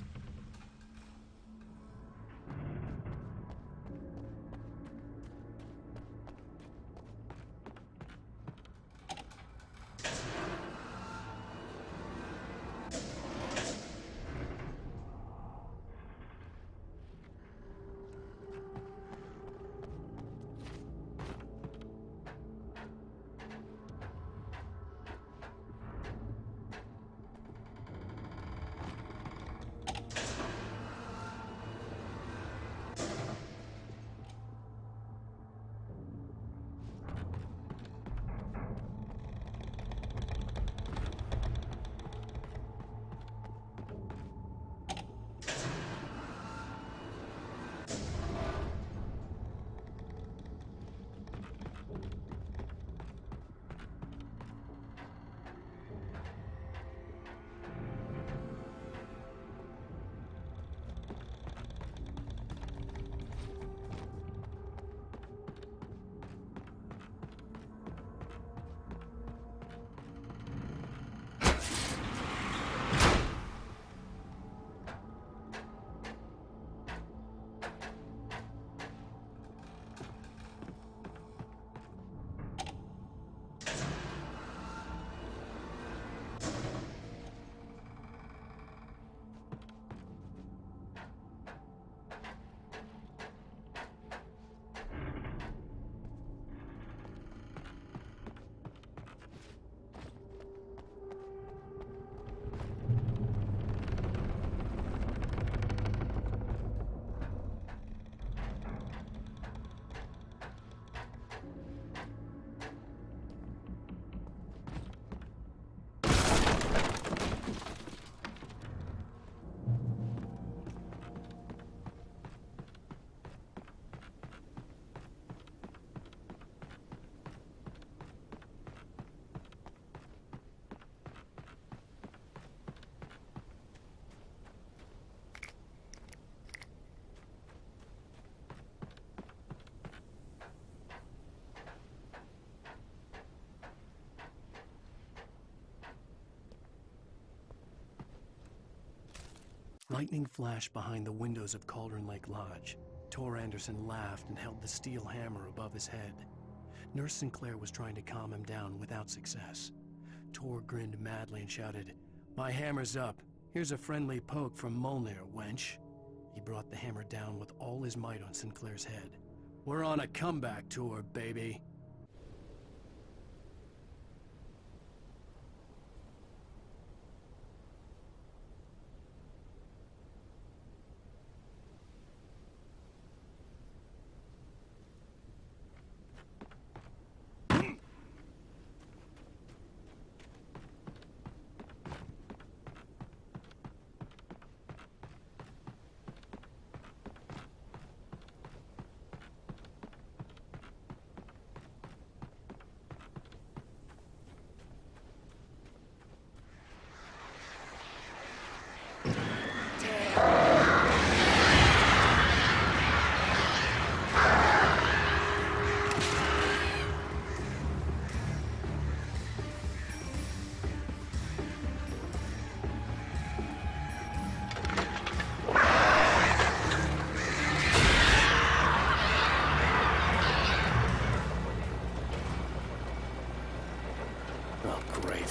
Lightning flashed behind the windows of Cauldron Lake Lodge. Tor Anderson laughed and held the steel hammer above his head. Nurse Sinclair was trying to calm him down without success. Tor grinned madly and shouted, "My hammer's up. Here's a friendly poke from Molnir, wench." He brought the hammer down with all his might on Sinclair's head. "We're on a comeback tour, baby."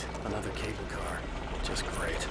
Great. Another cable car. Just great.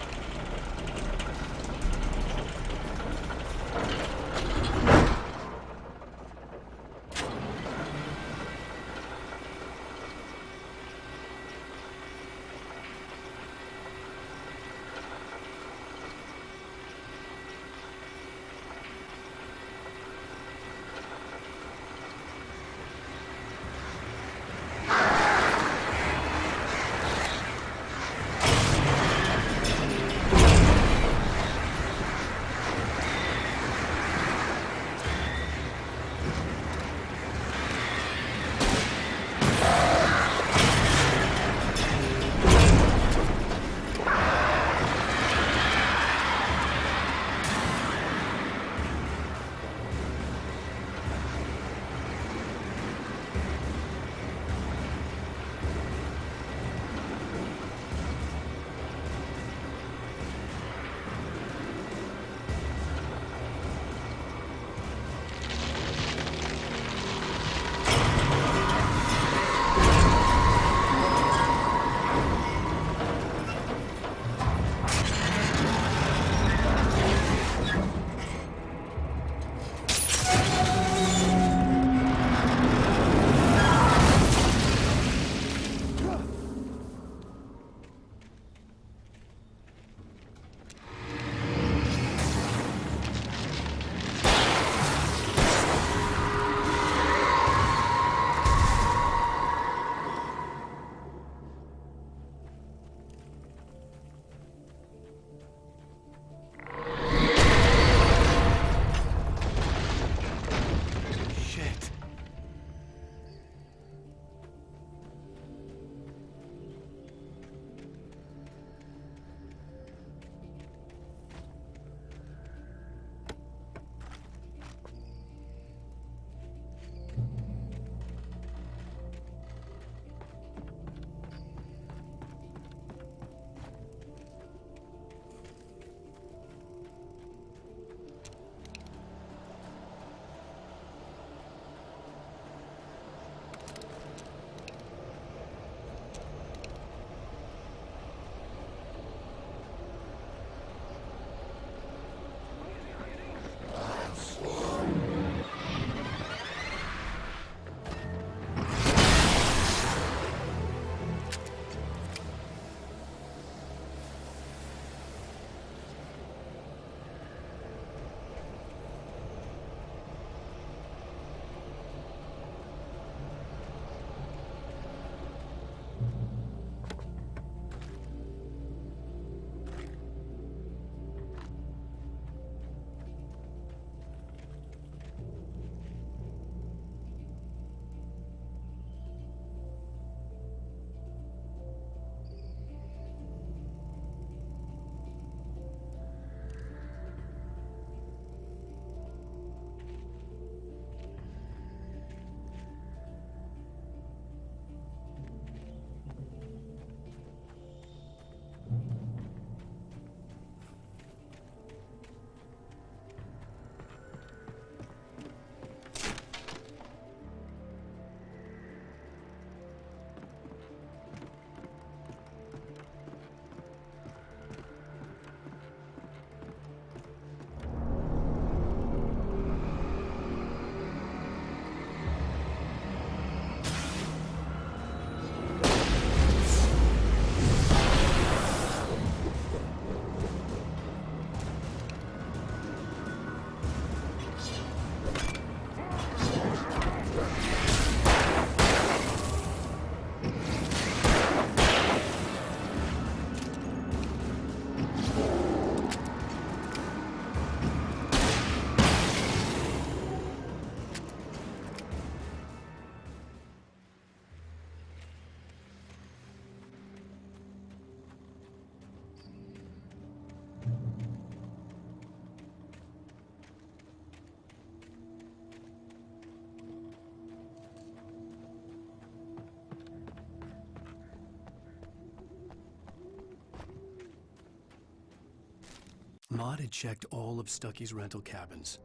Maud had checked all of Stucky's rental cabins.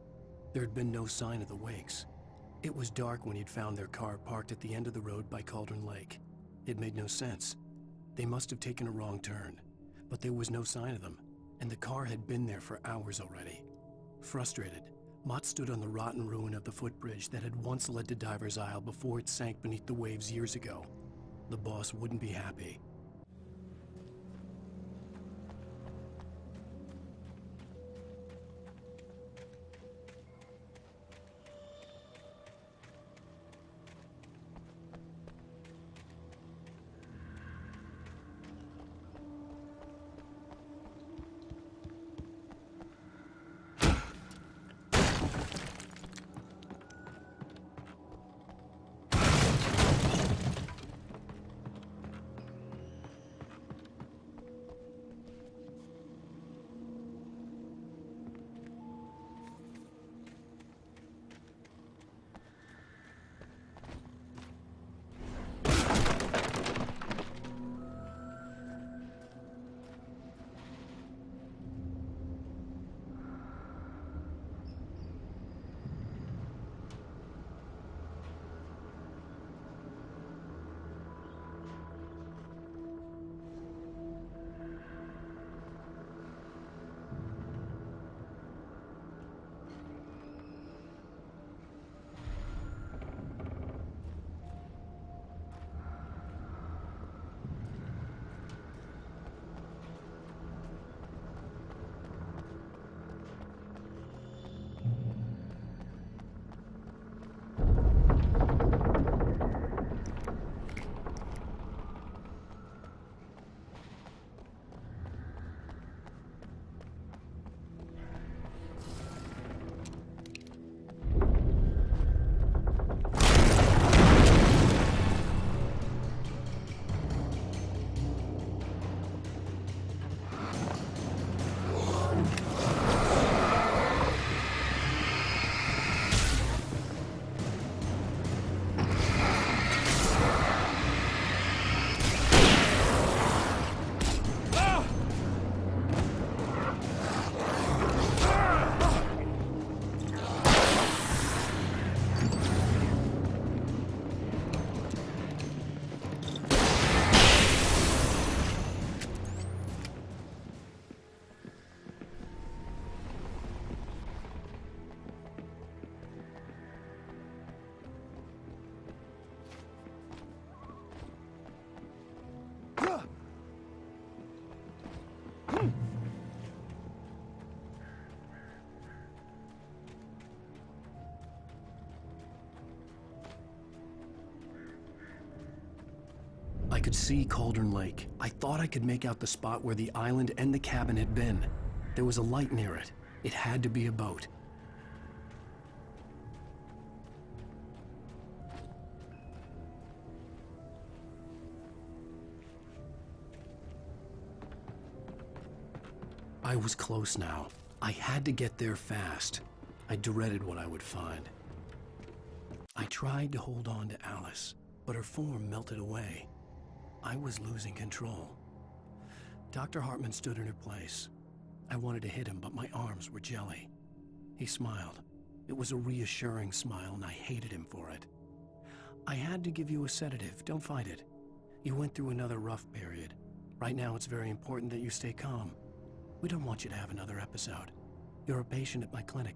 There had been no sign of the Wakes. It was dark when he'd found their car parked at the end of the road by Cauldron Lake. It made no sense. They must have taken a wrong turn, but there was no sign of them, and the car had been there for hours already. Frustrated, Mott stood on the rotten ruin of the footbridge that had once led to Diver's Isle before it sank beneath the waves years ago. The boss wouldn't be happy. I could see Cauldron Lake. I thought I could make out the spot where the island and the cabin had been. There was a light near it. It had to be a boat. I was close now. I had to get there fast. I dreaded what I would find. I tried to hold on to Alice, but her form melted away. I was losing control. Dr. Hartman stood in her place. I wanted to hit him, but my arms were jelly. He smiled. It was a reassuring smile, and I hated him for it. I had to give you a sedative. Don't fight it. You went through another rough period. Right now, it's very important that you stay calm. We don't want you to have another episode. You're a patient at my clinic.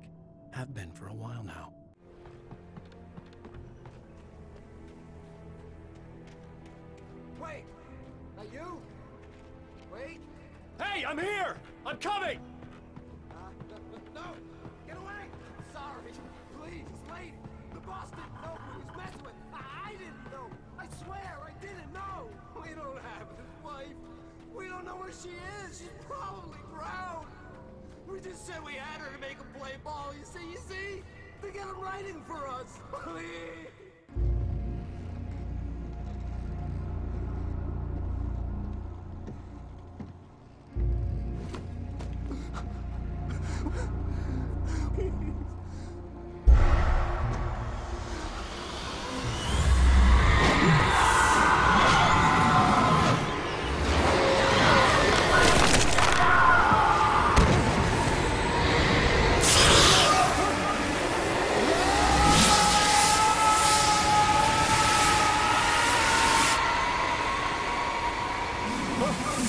Have been for a while now. Wait! That you? Wait! Hey, I'm here! I'm coming! No! Get away! Sorry! Please, it's late! The boss didn't know who he was messing with! I didn't know! I swear, I didn't know! We don't have his wife! We don't know where she is! She's probably drowned! We just said we had her to make him play ball, you see? To get him writing for us! Please!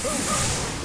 Oh,